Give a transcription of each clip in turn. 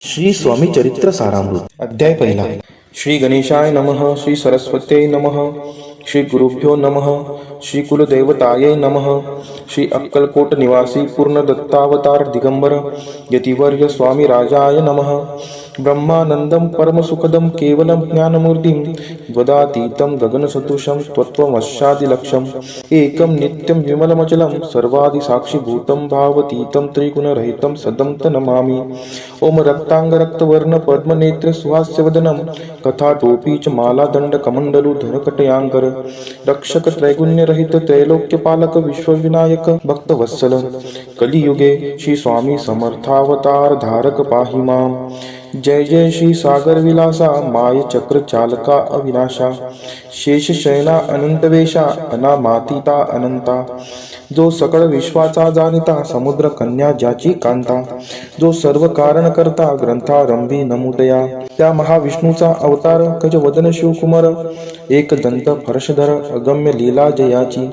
श्री स्वामी चरित्र सारामृत अध्याय पहिला. श्री गणेशाय नमः. श्री सरस्वत्यै नमः. श्री गुरुभ्यो नमः. श्री कुलदेवतायै नमः. श्री अक्कलकोट निवासी पूर्ण दत्तावतार दिगंबर यतिवर्य स्वामी राजाय नमः. ब्रह्मानंदम परमसुखदम केवलम ज्ञानमूर्तिम वदातीतं गगनसदृशं त्वत्वमस्यादिलक्ष्यम् एकं नित्यं विमलमचलं सर्वादिसाक्षिभूतं भावतीतं त्रिगुणरहितं सदं नमामि. ओम रक्तांगरक्तवर्ण पद्मनेत्र सुहास्यवदनं कथाटोपी च मालादण्डकमण्डलुधरकटयाङ्कर रक्षक त्रैगुण्यरहित त्रैलोक्यपालक विश्वविनायक भक्तवत्सल कलियुगे श्री स्वामी समर्थावतार धारक पाहि माम. जय जय श्री सागर विलासा माय चक्र चालका अविनाशा शेष शयना अनंतवेशा अनामातीता अनंता जो सकळ विश्वाचा जाणिता समुद्र कन्या ज्याची कांता जो सर्व कारण करता ग्रंथारंभी नमुदया त्या महाविष्णूचा अवतार गजवदन शिवकुमार एक दंत फर्शधर अगम्य लीला जयाची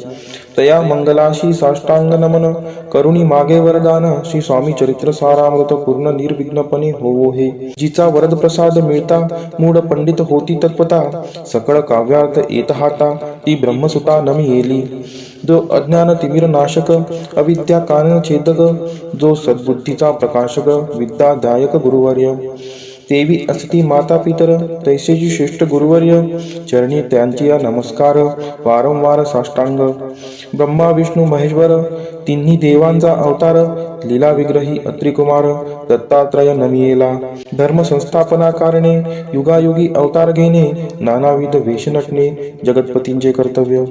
तया मंगलाशी साष्टांग नमन करुणी मागे वरदान श्री स्वामी चरित्र सारामृत पूर्ण निर्विघ्नपणे होवो हे. जिचा वरद प्रसाद मिळता मूढ पंडित होती तत्वता सकळ काव्यार्थ येत हाता ती ब्रह्मसुता नमी येली. जो अज्ञान तिमिर नाशक अविद्या कानन छेदक जो सद्बुद्धीचा प्रकाशक विद्यादायक गुरुवर्य देवी असती माता पितर तैसेची श्रेष्ठ गुरुवर्य चरणी त्यांची नमस्कार वारंवार साष्टांग. ब्रह्मा विष्णू महेश्वर तिन्ही देवांचा अवतार लीला विग्रही अत्रिकुमार दत्तात्रय नमियेला. धर्म संस्थापना कारणे युगायुगी अवतार घेणे नानाविध वेश नटणे जगतपतींचे कर्तव्य.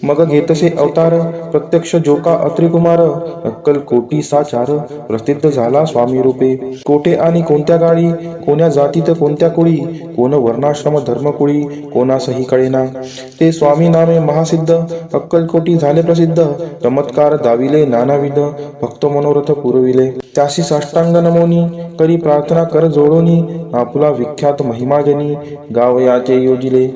मग घेतसे अवतार प्रत्यक्ष जोका अत्रिकुमार अक्कल कोटी साचार प्रसिद्ध झाला स्वामी रूपे. कोठे आणि कोणत्या गाडी कोण्या जातीत कोणत्या कुळी कोण वर्णाश्रम धर्मकुळी कोणासही कळेना ते स्वामी नामे महासिद्ध अक्कलकोटी झाले प्रसिद्ध चमत्कार दाविले नानाविध भक्त मनोरथ पुरविले. त्याशी साष्टांग नमोनी करी प्रार्थना कर जोडोनी आपला विख्यात महिमाजनी गावयाचे योजिले.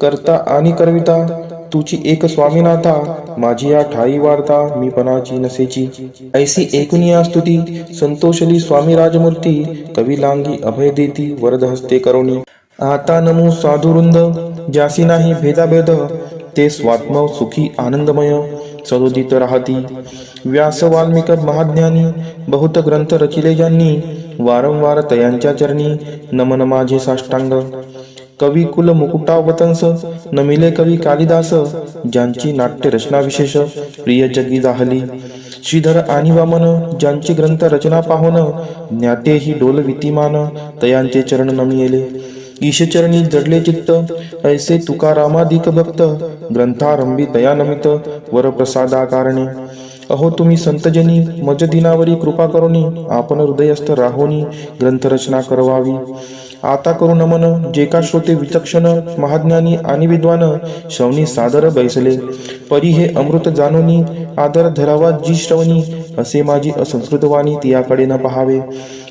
करता आणि करविता तुची एक स्वामीनाथा माझी या ठाई वार्ता मी पणाची नसेची. ऐसी एकूनिया स्तुती संतोषली स्वामी राजमूर्ती कवी लांगी अभय देती वरद हस्ते करुणी. आता नमो साधुवृंद ज्यासी नाही भेदाभेद ते स्वात्म सुखी आनंदमय सदोदित राहती. व्यास वाल्मिक महाज्ञानी बहुत ग्रंथ रचिले ज्यांनी वारंवार तयांच्या चरणी नमन माझे साष्टांग. कवी कुल मुकुटावतंस नमिले कवी कालिदास ज्यांची नाट्य रचना विशेष प्रिय जगी जाहली. श्रीधर आणि वामन ज्यांची ग्रंथ रचना पाहोन ज्ञाते ही डोल वितिमान तयांचे चरण नमियेले. ईशचरणी जडले चित्त ऐसे तुकारामादिक भक्त ग्रंथारंभी तया नमित वरप्रसादा कारणे. अहो तुम्ही संतजनी मज दिनावरी कृपा करुनी आपण हृदयस्थ राहोनी ग्रंथरचना करवावी. आता करू नमन जे का श्रोते विचक्षण महाज्ञानी आणि विद्वान श्रवणी सादर बैसले. परी हे अमृत जानोनी आदर धरावा जी श्रवणी असे माझी असंस्कृतवाणी तियाकडे न पहावे.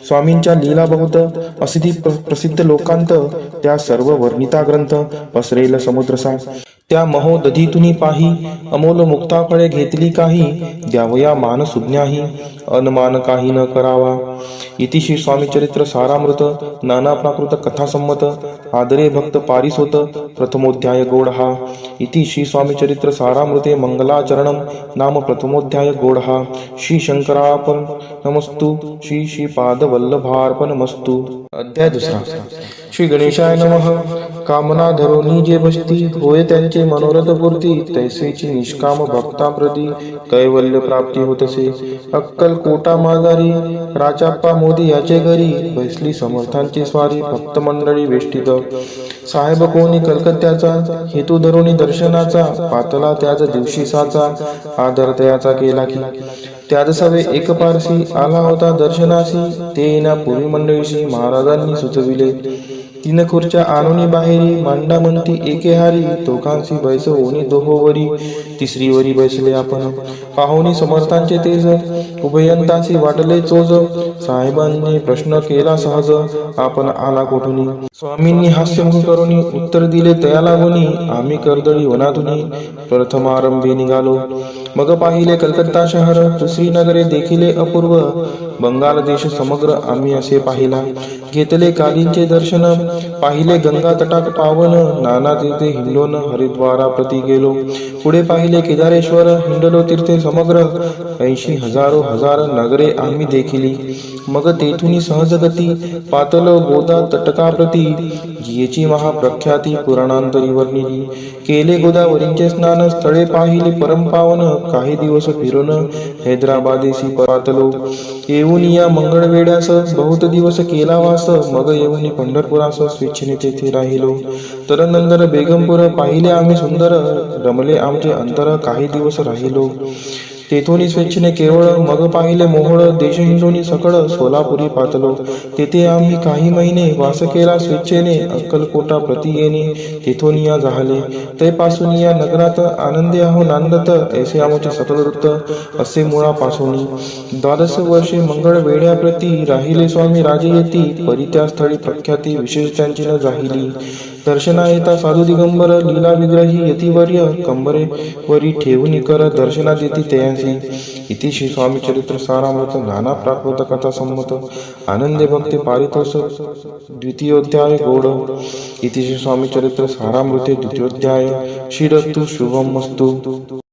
स्वामींच्या लीला बहुत असिधी प्रसिद्ध लोकांत त्या सर्व वर्णिता ग्रंथ पसरेल समुद्रसा. त्या महोदधीतुनी पाही अमोल मुक्ता फळे घेतली काही द्यावया मान सुज्ञाही अनमान काही न करावा. इति श्री स्वामी चरित्र सारामृत नाना प्राकृत कथा संमत आदरे भक्त पारिसोत प्रथमोध्याय गोडहा. इति श्री स्वामी चरित्र सारामृते मंगलाचरणम नाम प्रथमोध्याय गोडहा. श्री शंकरार्पण नमस्तु. श्री श्रीपाद वल्लभार्पणमस्तु. अध्याय दुसरा. श्री गणेशाय नमः. कामना धरोनी जे बसती होय त्यांचे मनोरथ पूर्ती तैसेची निष्काम भक्ताप्रती कैवल्य प्राप्ती होतसे. अक्कल कोटा माघारी राजाप्पा मोदी याचे घरी बैसली समर्थांची स्वारी भक्त मंडळी वेष्टित. साहेब कोणी कलकत्त्याचा हेतू धरोनी दर्शनाचा पातला त्याच दिवशी साचा आदर तयाचा केला की. त्याच सवे एक पारसी आला होता दर्शनासी ते येण्यापूर्वी मंडळीशी महाराजांनी सुचविले. तीन खुर्च्या आणूनी बाहेरी मांडा म्हणती एके हारी दोघांशी बैसवोनी दोहोवरी तिसरीवरी बैसले आपण. पाहुणी समर्थांचे तेज उभयंताची वाटले चोज साहेबांनी प्रश्न केला सहज आपण आला कोठुनी. स्वामींनी हास्यमुख करुनी उत्तर दिले तया लागुनी आम्ही कर्दळी वनातुनी प्रथमारंभी निघालो. मग पाहिले कलकत्ता शहर दुसरी नगरे देखिले अपूर्व बंगाल देश समग्र आम्ही असे पाहिला. घेतले कालींचे दर्शन, पाहिले गंगा तटाक पावन, नाना तीर्थे हिंडोन हरिद्वारा प्रति गेलो. पुढे पाहिले केदारेश्वर, हिंडलो तीर्थे समग्र, 80,000 हजार नगरे आम्ही देखिली. मग तेथुनी सहजगती, पातलो गोदा तटकाप्रती, जियेची महाप्रख्याती पुराणांतरी वर्णिली. केले गोदावरींचे स्नान, स्थळे पाहिले परमपावन, काही दिवस फिरून हैदराबादेसी पातलो. येऊन या मंगळवेड्यास बहुत दिवस केला वास, मग येऊन पंढरपुरास स्वेच्छेने तेथे राहिलो. तरनंतर बेगमपूर पाहिले आम्ही सुंदर, रमले आमचे अंतर, काही दिवस राहिलो. तेथोनी स्वेच्छेने केवळ, मग पाहिले मोहोळ, देश हिंडोनी सकळ, सोलापुरी पातलो. तेथे आम्ही काही महिने वास केला स्वेच्छेने, अक्कलकोटा प्रति येणे तेथून या झाले. तैपासून या नगरात आनंदे आहो नांदत, ऐसे आमचे सकल वृत्त असे मुळापासून. 12 वर्षे मंगळ वेड्याप्रती, राहिले स्वामी राजे येती, परी त्या स्थळी प्रख्याती विशेष त्यांची न जाहिली. दर्शना येता साधू दिगंबर, लीला विग्रही यतिवर्य, कंबरे वरी ठेवून कर दर्शना देती तयांसी. इति श्री स्वामी चरित्र सारामृत नाना प्राकृत कथा संमत आनंदे भक्ती पारितोषक द्वितीयोध्याय गौड. इति श्री स्वामी चरित्र सारामृते द्वितीयोध्याय. श्रीरस्तु शुभमस्तु.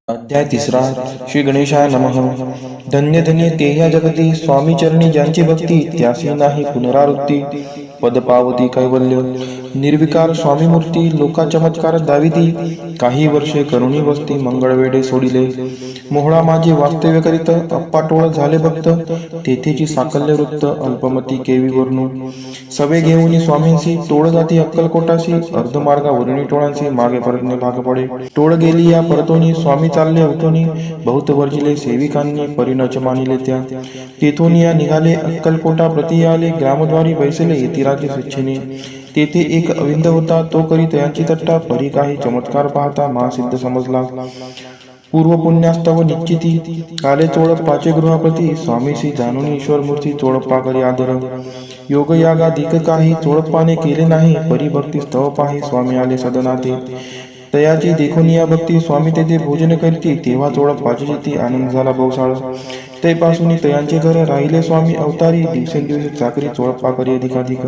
अध्याय 3. श्री गणेशाय नमः. धन्य धन्य ते ह्या जगती, स्वामी चरणी ज्यांची भक्ती, त्यासी नाही पुनरावृत्ती. पद पावती कैवल्य. निर्विकार स्वामी मूर्ती, लोका चमत्कार दाविती, काही वर्षे करुणी वस्ती, मंगळवेडे सोडिले. मोहळा माझे वास्तव्य करीत, अप्पाटोळ झाले भक्त, तेथेची साकल्य वृत्त अल्पमती केवी वर्णू. सवे घेऊन स्वामींसी, टोळ जाती अक्कलकोटासी, अर्धमार्गावरुणी टोळांसी, मागे परतणे भाग पडे. टोळ गेली या परतोनी, स्वामी चालले उठोनी, बहुत वर्जिले सेविकांनी, परिणच मानिले त्या. तेथून या निघाले अक्कलकोटा प्रति आले, ग्रामद्वारी बैसले यतिराजे स्वेच्छेने. तेथे एक अविंद होता, तो करी तयांची तट्टा, परी काही चमत्कार पाहता महासिद्ध समजला. पूर्व पुण्यास्तव निश्चिती, काले चोळप पाचे गृहाप्रती, स्वामीसी जाणून ईश्वर मूर्ती, चोळप्पा करी आदर. योग यागाधिक काही चोळप्पाने केले नाही, परी भक्ती स्तव पाही, स्वामी आले सदनाते. तयाची देखून या भक्ती, स्वामी तेथे भोजन करती, तेव्हा चोळप्पाची जिती, आनंद झाला बहुसाळ. तैपासून तयांचे घर राहिले स्वामी अवतारी, दिवसेंदिवस चाकरी चोळप्पा करी अधिकाधिक.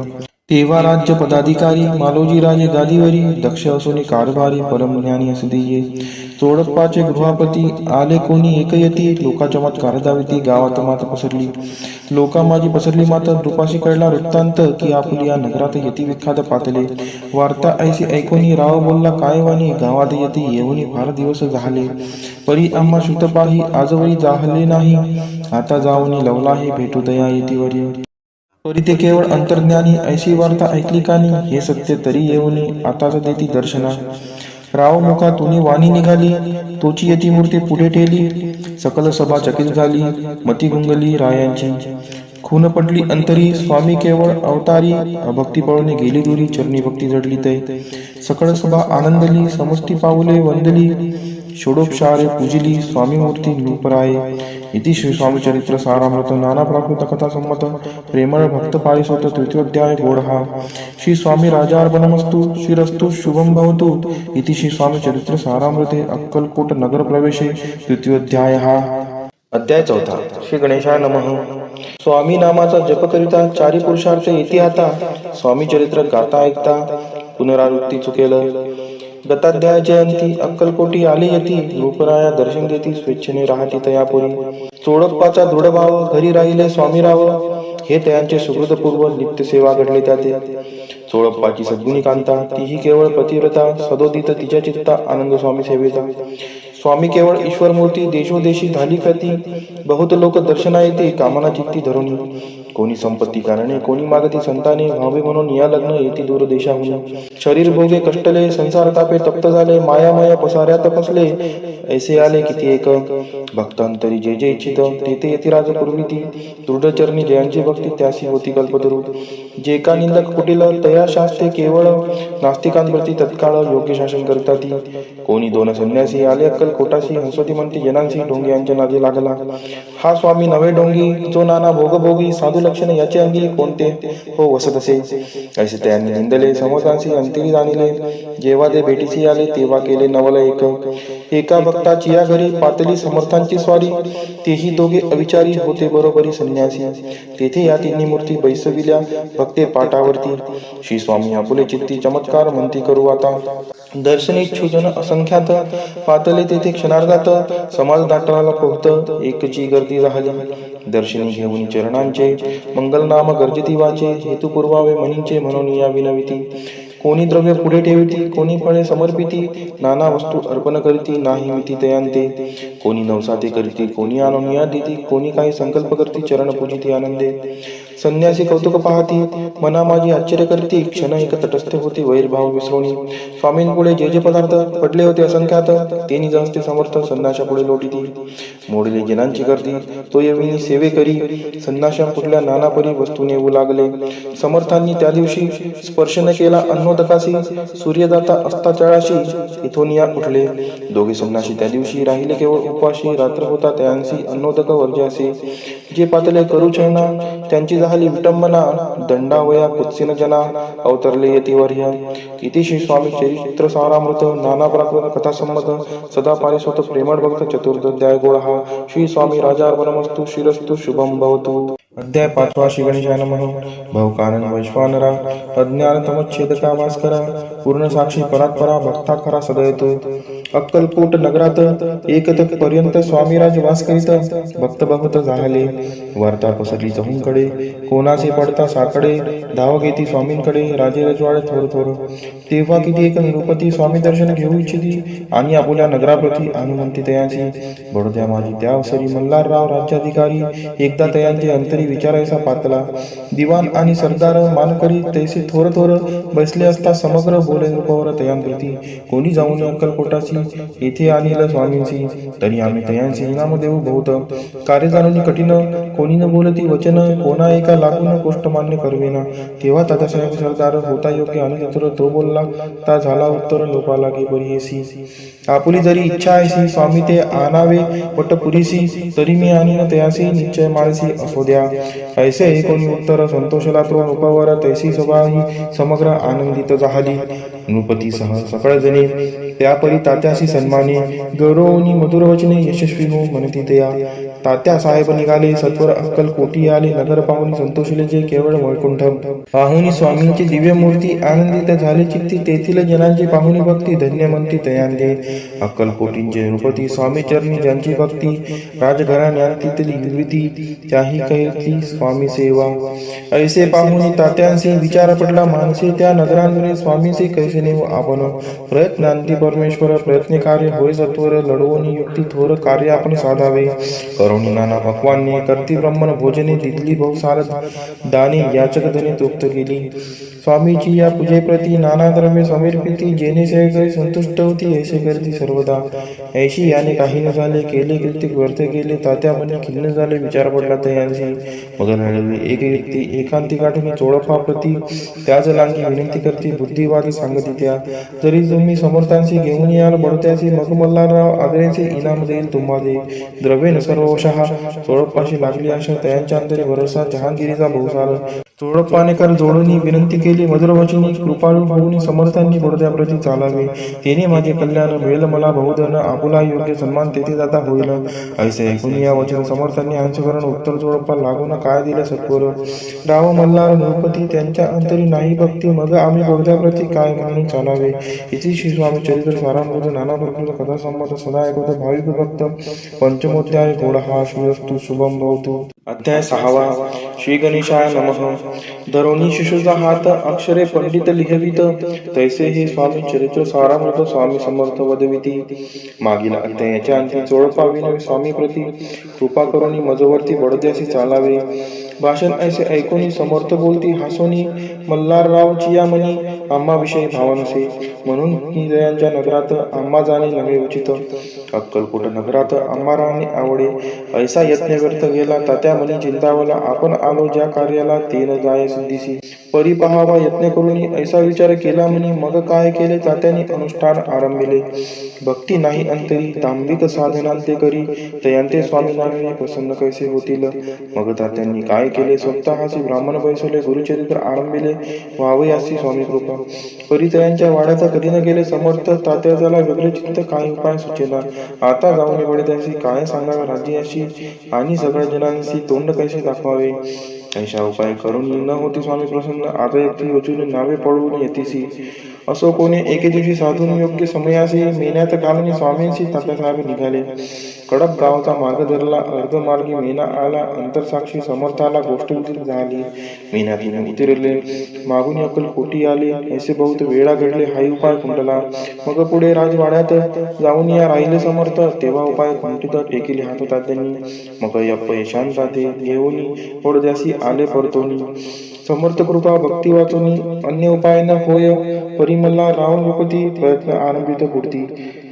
तेव्हा राज्य पदाधिकारी, मालोजी राजे गादीवरी, दक्ष असोनी कारभारी, परमज्ञानी असदिये. चोळप्पाचे गृहापती, आले कोणी एकयती, लोका चमत्कार दाविती, गावात मात पसरली. लोका माझी पसरली मात, रूपाशी कळला वृत्तांत, की आपुली या नगरात यती विख्यात पातले. वार्ता ऐशी ऐकोनी, राव बोलला काय वाणी, गावात यती येऊनी फार दिवस झाले. परी आम्हा श्रुत पाही, आजवरी जाहले नाही, आता जाऊनी लवला हे भेटू दया येतीवरी. परी ते केवळ अंतर्ज्ञानी, ऐशी वार्ता ऐकली कानी, हे सत्य तरी येऊनी, आताच देती दर्शना. राव मुखातून वाणी निघाली, तोची यती मूर्ती पुढे ठेली. सकल सभा चकित झाली, मती गुंगली रायांची. खून पडली अंतरी, स्वामी केवळ अवतारी, अभक्ती पळून गेली दुरी, चरणी भक्ती जडली तै. सकळ सभा आनंदली, समष्टी पाऊले वंदली, षोडोपचारे पूजिली, स्वामी मूर्ती नृपराये. इति श्री स्वामी चरित्र सारामृत नाना प्राकृत कथा संमत प्रेमळ भक्त पारिसोत तृतीयोध्याय गौड. श्री स्वामी राजार्पणमस्तु. श्रीरस्तु शुभम भवतु. इति श्री स्वामी चरित्र सारामृते अक्कलकोट नगर प्रवेशे तृतीयोध्याय. अध्याय 4. श्री गणेशाय नमः. स्वामी नामाचा जप करिता, चारी पुरुषार्थ येती आता, स्वामी चरित्र गाता ऐकता, पुनरावृत्ती चुकेल. गताध्याय जयंती, अक्कलकोटी आले यती, रूपराया दर्शन देती, स्वेच्छेने राहती तयापुरी. चोळप्पाचा दृढभाव, घरी राहिले स्वामीराव, हे तयांचे सुहृदपूर्व, नित्य सेवा घडले त्याते. चोळप्पाची सद्गुणी कांता, तीही केवळ पतिव्रता, सदोदित तिच्या चित्ता, आनंद स्वामी सेवेचा. स्वामी केवळ ईश्वर मूर्ती, देशोदेशी झाली ख्याती, बहुत लोक दर्शना येते, कामना चित्ती धरुणी. कोणी संपत्ती कारणे, कोणी मागती संताने, व्हावे म्हणून या लग्न येती दूर देशाहून. शरीर भोगे कष्टले, संसार तापे तप्त झाले, मायामय पसाऱ्यात फसले, ऐसे आले किती एक. भक्तांतरी जे जे इच्छित, तेथे येती राज पूर्वीती, दृढचरणी जयांची भक्ती, त्यासी होती कल्पतरू. जे का निंदक कुटील, तया शास्त्रे केवळ, नास्तिकांप्रती तत्काळ योग्य शासन करताती. कोणी दोन संन्यासी आले अक्कलकोटाशी, हंसवती म्हणती जनांसी, ढोंगी यांच्या नादी लागला. हा स्वामी नवे ढोंगी, जो नाना भोगभोगी, साधू लक्षण याचे अंगी कोणते हो वसत असे. ऐसे त्यांनी निंदले समर्थांशी अंतरी जाणिले. जेव्हा ते भेटीसी आले तेव्हा केले नवल एका भक्ताची या घरी पातली समर्थांची स्वारी. तेही दोघे अविचारी होते बरोबरी संन्यासी. तेथे या तिन्ही मूर्ती बैसविल्या भक्ते पाटावरती. श्री स्वामी आपुले चित्ती चमत्कार म्हणती करू आता. दर्शनेच्छू जन असंख्यात पातले तेथे क्षणार्धात. समाज दाटला पोहत एकची गर्दी राहिली. दर्शनी घेऊन चरणांचे मंगलनाम गर्जती वाचे. हेतू पुरवावे मनींचे म्हणून या विनविती. कोणी द्रव्य पुढे ठेविती कोणी फळे समर्पिती. नाना वस्तू अर्पण करीती नाही मिती तयांते. कोणी नवसाते करीती कोणी आणून देती. कोणी काही संकल्प करती चरण पूजिती आनंदे. संन्यासी कौतुक पाहती मना माझी आश्चर्य करती. क्षण एक तटस्थ होती वैरभाव विसरोणी. स्वामींपुढे जे जे पदार्थ पडले होते असंख्यात तेनी जसते समर्थ संन्याशा पुढे लोटीती. मोडले जनांची गर्दी तो येविनी सेवे करी. संन्याशा पुढल्या नाना परी वस्तू नेऊ लागले. समर्थांनी त्या दिवशी स्पर्श न केला अन्नोदकाशी. सूर्यदाता अस्ताचळाशी इथून या उठले. दोघे संन्यासी त्या दिवशी राहिले केवळ उपवाशी. रात्र होता त्यांसी अन्नोदक वर्ज्यासे. जे पातले करू छळना त्यांची झाली विटंबना. दंडावया कुत्सिन जना अवतरले यतिवर्य. इति श्री स्वामी चरित्र सारामृत नाना प्राकृत कथा संमत सदा पारिसोत प्रेमळ भक्त चतुर्दध्याय गोळहा. श्री स्वामी राजार्पणमस्तु श्रीरस्तु शुभम भवतु. अध्याय 5 श्री गणेशाय नमः. भवकानन वैश्वानरा अज्ञान तमच्छेदका भास्करा. पूर्ण साक्षी परात्परा भक्ता खरा सदयतो. अक्कलकोट नगरात एकतक पर्यंत स्वामीराज वास करीत. भक्त बहुत झाले वार्ता पसरली चहूंकडे. कोणाचे पडता साकडे धाव घेती स्वामींकडे. राजे रजवाडे थोर थोर. तेव्हा किती एक निरुपती स्वामी दर्शन घेऊ इच्छिती. आणि आपुल्या नगराप्रती अनुमंती तयांची. बडोद्या माझी त्या अवसरी मल्हारराव राज्याधिकारी. एकदा तयांचे अंतरी विचारायचा पातला. दिवाण आणि सरदार मानकरी तैसे थोर थोर बसले असता समग्र बोले रूपावर तयांप्रती. कोणी जाऊन अक्कलकोटाची येथे आणील स्वामींची. तरी आम्ही तयांची इनाम देऊ बहुत. कार्य जाणून कठीण कोणी न बोलती वचन. कोणा एका लागून गोष्ट मान्य करवेना. तेव्हा तात्यासाहेब सरदार होता योग्य आणि चतुर तो बोलला. ता झाला उत्तर लोपाला की बरीसी. आपुली जरी इच्छा आहे स्वामी ते आणावे वटपुरीसी. तरी मी आणीन तयासी निश्चय माळसी असो द्या. ऐसे कोणी उत्तर संतोषला तो नृपावर. तैसी सभा ही समग्र आनंदित झाली. नृपतीसह सकळ जणे त्यापरी तात्याशी सन्माने. गौरवनी मधुर वचने यशस्वी हो म्हणती तया. तात्या साहेब निघाले सत्वर अक्कलकोटी आले. नगर पाहुणी संतोषले जे केवळ वैकुंठ. पाहुणी स्वामींची दिव्य मूर्ती आनंदित झाले चित्ती. तेथील जनांची पाहुणी भक्ती धन्य म्हणती तयांदे. अक्कलकोटींचे नृपती स्वामी चरणी ज्यांची भक्ती. राजघराण्यांतील निर्विती त्याही कैती स्वामी सेवा. ऐसे पाहुणी तात्यांशी विचार पडला मानसी. त्या नगरांवरील स्वामींशी कैसे नेऊ आपण. प्रयत्नांती परमेश्वर प्रयत्न कार्य होय सत्वर. लढवून युक्ती थोर कार्य आपण साधावे. करुणी नाना भगवानने करती ब्रह्मण भोजने. दिली बहुसार दाने याचक धने तृप्त केली. स्वामीची या पूजेप्रती नाना द्रव्य समर्पिती. जेणे सेवेकरी संतुष्ट होती ऐसे करती सर्वदा. ऐशी याने काही न झाले केले कृत्य व्यर्थ केले. तात्या मने खिन्न झाले विचार पडला तयांशी. मग लढवली एक व्यक्ती एकांती गाठून चोळपा प्रती. त्याच लांगी विनंती करती बुद्धिवादी सांगती त्या. जरी तुम्ही समर्थांशी घेऊन याल बडत्याशी. मग मल्हारराव आग्रेचे इनाम देईल तुम्हाला. द्रव्येन सर्वशः चोळपाशी लागली आशा. तयांच्या अंतरी भरोसा जहांगिरीचा बहुसार. चोळपानेकर जोडून विनंती केली मधुरवचनी. कृपाळू होऊन समर्थांनी बडोद्याप्रती चालावे. तेने माझे कल्याण मिळेल मला बहुधन. आपुला योग्य सन्मान तेथे जाता होईल. ऐसे ऐकून या वचन समर्थांनी अंशकरण उत्तर चोळपा लागून काय दिले सत्वर. राव मल्हार नृपती त्यांच्या अंतरी नाही भक्ती. मग आम्ही बडोद्याप्रती काय म्हणून चालावे. इति श्री स्वामी चरित्र सारामृत नाना प्रकृत कथा संमत सदा ऐकत भाविक भक्त. पंचमोध्याय गोळहा. श्रीरस्तु शुभम भवतु. अध्याय 6 श्री गणेशाय नमः. धरोणी शिशुचा हात अक्षरे पंडित लिहवित. तैसे हे स्वामी चरित्र सारामृत स्वामी समर्थ वदविती. मागील अध्यायाच्या अंती चोळपा विनवी स्वामी प्रती. कृपा करुणी मजवर्ती बडोद्यासी चालावे. भाषण ऐसे ऐकून समर्थ बोलती हसोनी. मल्हाररावची या मनी आम्हाविषयी भावनसे. म्हणून की जयांच्या नगरात आम्हा जाणे नव्हे उचित. अक्कलकोट नगरात आम्हा राहणे आवडे. ऐसा यत्न व्यर्थ गेला तात्या मनी चिंतावला. आपण आलो ज्या कार्याला ते न जाय सिद्धीसी. परी पहावा यत्न करून ऐसा विचार केला म्हणी. मग काय केले तात्याने अनुष्ठान आरंभिले. भक्ती नाही अंतरी तांबिक साधनांते करी. तयांते स्वामी नामे प्रसन्न कैसे होतील. मग तात्यांनी काय काय केले स्वतःची ब्राह्मण बैसवले गुरुचरित्र आरंभिले व्हावे अशी स्वामी कृपा परिचयांच्या वाड्याचा कधी न गेले समर्थ तात्याला वेगळे चित्त काही उपाय सुचेना आता जाऊन वडिलांशी काय सांगावे राज्याशी आणि सगळ्या जणांशी तोंड कैसे दाखवावे ऐशा उपाय करून न होती स्वामी प्रसन्न आता एकटी वचून नावे पळवून येतीसी असो कोणी एके दिवशी साधून योग्य समयाशी मेन्यात घालून स्वामींशी तात्यासाहेब निघाले कडप गावचा मार्ग धरला अर्धमार्गी मेना आला अंतरसाक्षी समर्थाला गोष्ट झाली मेन्यातून उतरले मागून अक्कलकोटी आले ऐसे बहुत वेळा घडले हाही उपाय खुंटला मग पुढे राजवाड्यात जाऊन या राहिले समर्थ तेव्हा उपाय खुंटीत टेकिले हात तात्यांनी मग अपयशान जाते घेऊन पडद्यासी आले परतोनी समर्थ कृपा भक्ती वाचून अन्य उपाय न होय परिमला रावण विपती प्रयत्न आरंभित पुढती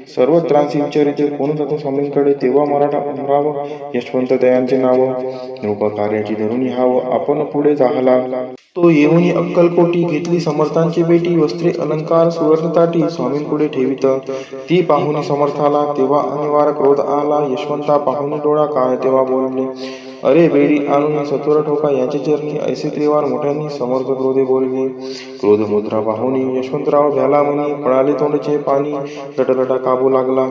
सर्व त्रासी विचारिते कोण जातो स्वामींकडे तेव्हा मराठा अमराव यशवंत दयांचे नाव रूप कार्याची धरून हावं आपण पुढे जाहला तो येऊन अक्कलकोटी घेतली समर्थांची बेटी वस्त्रे अलंकार सुवर्णताटी स्वामींपुढे ठेवित ती पाहुणी समर्थाला तेव्हा अनिवार्य क्रोध आला यशवंता पाहुणी डोळा काय तेव्हा बोलले अरे बेडी आणून सत्वर ठोका याचे चरणी ऐसे त्रिवार मोठ्यांनी समर्थ क्रोधे बोलले क्रोध मुद्रा पाहुणी यशवंतराव भ्याला म्हणी पळाले तोंडचे पाणी लटलटा काबू लागला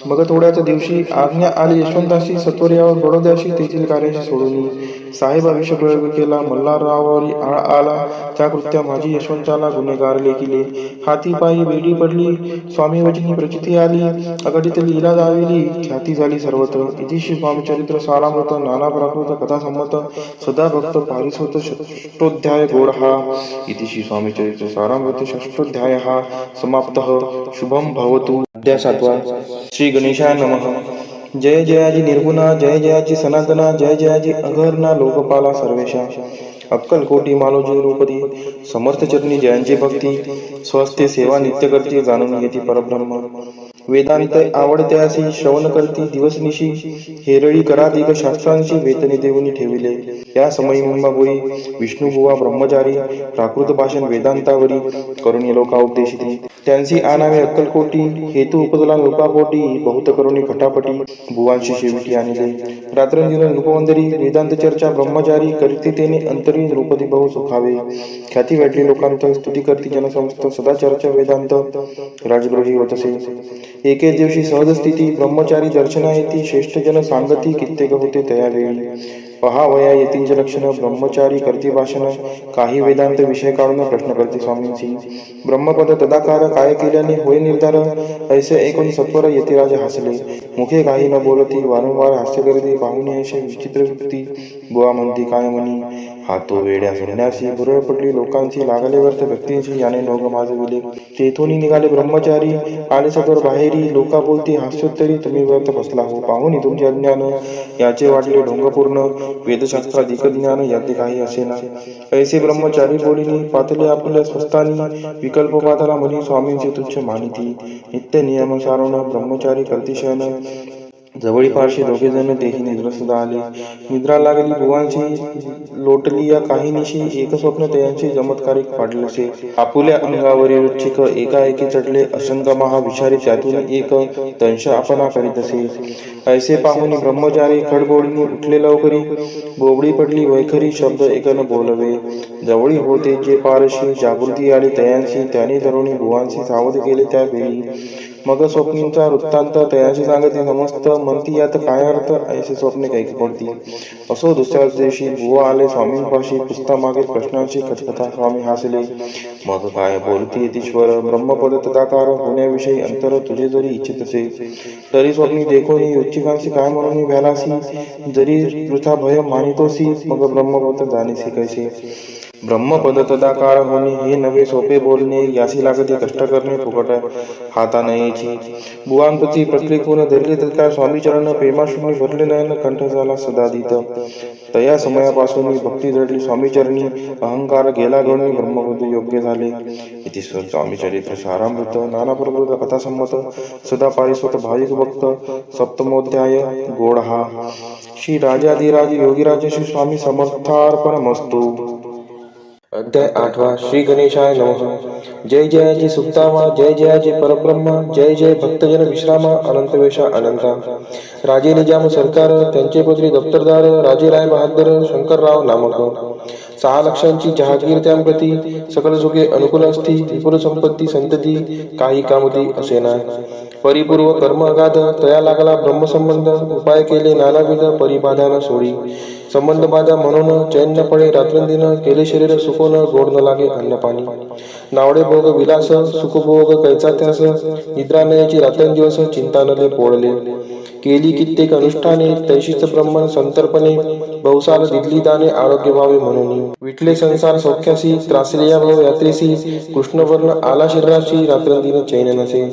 मग थोड्याच दिवशी आज्ञा आली यशवंताशी सत्वर यावर बडोद्याशी तेथील कार्याशी सोडून साहेब अभिषेक केला मल्हाररावावरी आळ आला त्या कृत्या माझी यशवंताला गुन्हेगार लेखिले हाती पायी बेडी पडली स्वामी वचनी प्रचिती आली अगटित लीला दाविली ख्याती झाली सर्वत्र इतिशी स्वामीचरित्र सारामृत नाना प्राकृत कथा संमत सदा भक्त पारिसोत षष्टोध्याय गोड हा इतिशी स्वामीचरित्र सारामृत षष्टोध्याय हा समाप्तः शुभम भवतु अध्याय 7 श्री गणेशाय नमः जय जयाजी निर्गुणा जय जयाची सनातना जय जयाजी अघर्णा लोकपाला सर्वेशा अक्कलकोटी मालोजी रूपदी समर्थ चरणी जयांची भक्ती स्वस्ते सेवा नित्य करती जाणून घेती परब्रह्म वेदांत आवडत्यासी श्रवण करती दिवसनिशी हेरळी कराधिक शास्त्रांची वेतने देऊनी ठेविले या समयी मुंबापुरी विष्णुबुवा ब्रह्मचारी प्राकृत भाषण वेदांतावरी करुणी लोका उपदेशिती त्यांची आनावे अक्कलकोटी हेतू उपजला नृपापोटी बहुत करुणी खटापटी बुवांशी शेविटी आणले रात्रंदिन नृपवंदरी वेदांत चर्चा ब्रह्मचारी करती तेने अंतरी नृपदी बहु सुखावे ख्याती वाटली लोकांत स्तुती करती जनसमस्त सदा चर्चा वेदांत राजगृही होतसे एके दिवशी सहज स्थिती ब्रह्मचारी दर्शना येती श्रेष्ठ जन सांगती कित्येक होते तयावेळी पहावया येतींचे लक्षण ब्रह्मचारी करती भाषण काही वेदांत विषय काढून प्रश्न करते स्वामींची ब्रह्मपद तदाकार काय केल्याने होय निर्धार ऐसे ऐकून सत्वर यतिराज हसले मुखे काही न बोलती वारंवार हास्य करते पाहुणे असे विचित्र वृत्ती बुवा म्हणती काय म्हणी हातो वेड्या संन्यासी बुरळ पडली लोकांची लागले व्यर्थ व्यक्तींची याने नोग माजविले तेथून निघाले ब्रह्मचारी आले सत्वर बाहेरी लोका बोलती हास्योत्तरी तुम्ही व्यर्थ बसला हो पाहुणी तुमचे अज्ञान याचे वाटले ढोंगपूर्ण वेदशास्त्राधिक ज्ञान याते काही असेना ऐसे ब्रह्मचारी बोलिनी पातले आपल्या स्वस्तानी विकल्प पाताला म्हणी स्वामींचे तुच्छ मानिती नित्य नियम सारण ब्रह्मचारी करतिशयन जवळी पारशी दोघे जण तेही निद्रस्त आले निद्रा लागली बुवांची लोटली या काही निशी एक स्वप्न त्यांची चमत्कारिक पाडलसे आपुल्या अंगावरील चिक एकाएकी चढले असंख्य महाविचारी त्यातून एक दंश आपणा करीत असे ऐसे पाहुनी ब्रह्मचारी खडबोडीने उठले लवकरी बोबडी पडली वैखरी शब्द एकन बोलवे जवळी होते जे पारशी जागृती आली तयांशी त्याने तरुणी बुवांशी सावध केले त्यावेळी मग स्वप्नींचा वृत्तांत तयाशी सांगते समस्त म्हणती यात काय अर्थ ऐसे स्वप्ने काही पडती असो दुसऱ्याच दिवशी बुवा आले स्वामींपाशी पुस्ता मागील प्रश्नांची कथकथा स्वामी हसले मग काय बोलती यतीश्वर ब्रह्मपद तदाकार होण्याविषयी अंतर तुझे जरी इच्छित असे तरी स्वप्नी देखोनी उच्चिकांशी काय म्हणून भ्यालासी जरी वृथा भय मानितोसी मग ब्रह्मपद जाणीसी कैसे ब्रह्मपद तदाकार होणे हे नवे सोपे बोलणे यासी लागते कष्ट करणे फुकट हाता नयेची बुवांपती प्रत्येकून धरले तत्काळ स्वामी चरण प्रेमाशून्य भरले नयन कंठ झाला सदादित तया समयापासून भक्ती जडली स्वामी चरणी अहंकार गेला गणून ब्रह्मपद योग्य झाले इति स्वामी चरित्र सारामृत नाना प्रकृत कथा संमत सदा पारिस्वत भाविक भक्त सप्तमोध्याय गोड हा श्री राजाधिराज योगीराज श्री स्वामी समर्थार्पणमस्तु अध्याय 8 श्री गणेशाय नमः. जय जयाची सुक्तामा, जय जयाची परब्रह्म, जय जय भक्तजन विश्रामा, अनंत वेशा अनंता. राजे निजाम सरकार, त्यांचे पुत्री दप्तरदार, राजे राय बहादर शंकरराव नामक. 6 लक्षांची जहागीर त्यांप्रती, सकल सुखे अनुकूल असती, विपुल संपत्ती संतती, काही कामती असेना. परिपूर्व कर्म अगाध, तया लागला ब्रह्मसंबंध, उपाय केले नानाविध, परिबाधा सोडी. संबंध बाधा म्हणून चैन न पडे रात्रंदिन, केले शरीर सुकोन, गोड न लागे अन्न पाणी. नावडे भोग विलास, सुखभोग कैचा त्यास, निद्रा नयाची रात्रंदिवस, चिंता नले पोळले. केली कित्येक अनुष्ठाने, तैशीच ब्रह्मन संतर्पणे, बहुसाल दिदली दाने, आरोग्य व्हावे म्हणून. विटले संसार सौख्यासी, त्रासले या भव यात्रेसी, कृष्णवर्ण आला शरीराची, रात्रंदिन चैन नसे.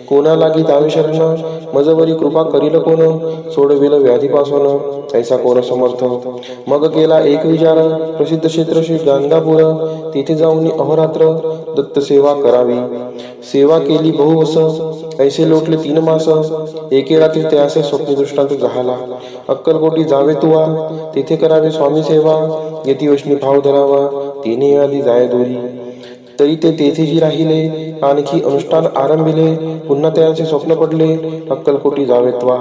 कोणा लागी दावे शरण, मजवरी कृपा करील कोण, सोडविल व्याधीपासून, ऐसा कोण समर्थ. मग केला एक विचार, प्रसिद्ध क्षेत्र श्री गाणगापूर, तेथे जाऊन अहोरात्र दत्त सेवा करावी. सेवा केली बहुवस, ऐसे लोटले 3 मास, एके रात्री त्यास स्वप्न दृष्टांत झाला. अक्कलकोटी जावे तुवा, तेथे करावे स्वामी सेवा, येती वैष्णी भाव धरावा, तिने आधी जाय दोरी. तरी ते तेथेही राहिले, आणखी अनुष्ठान आरंभिले, पुन्हा त्याचे स्वप्न पडले, अक्कलकोटी जावेत्वा.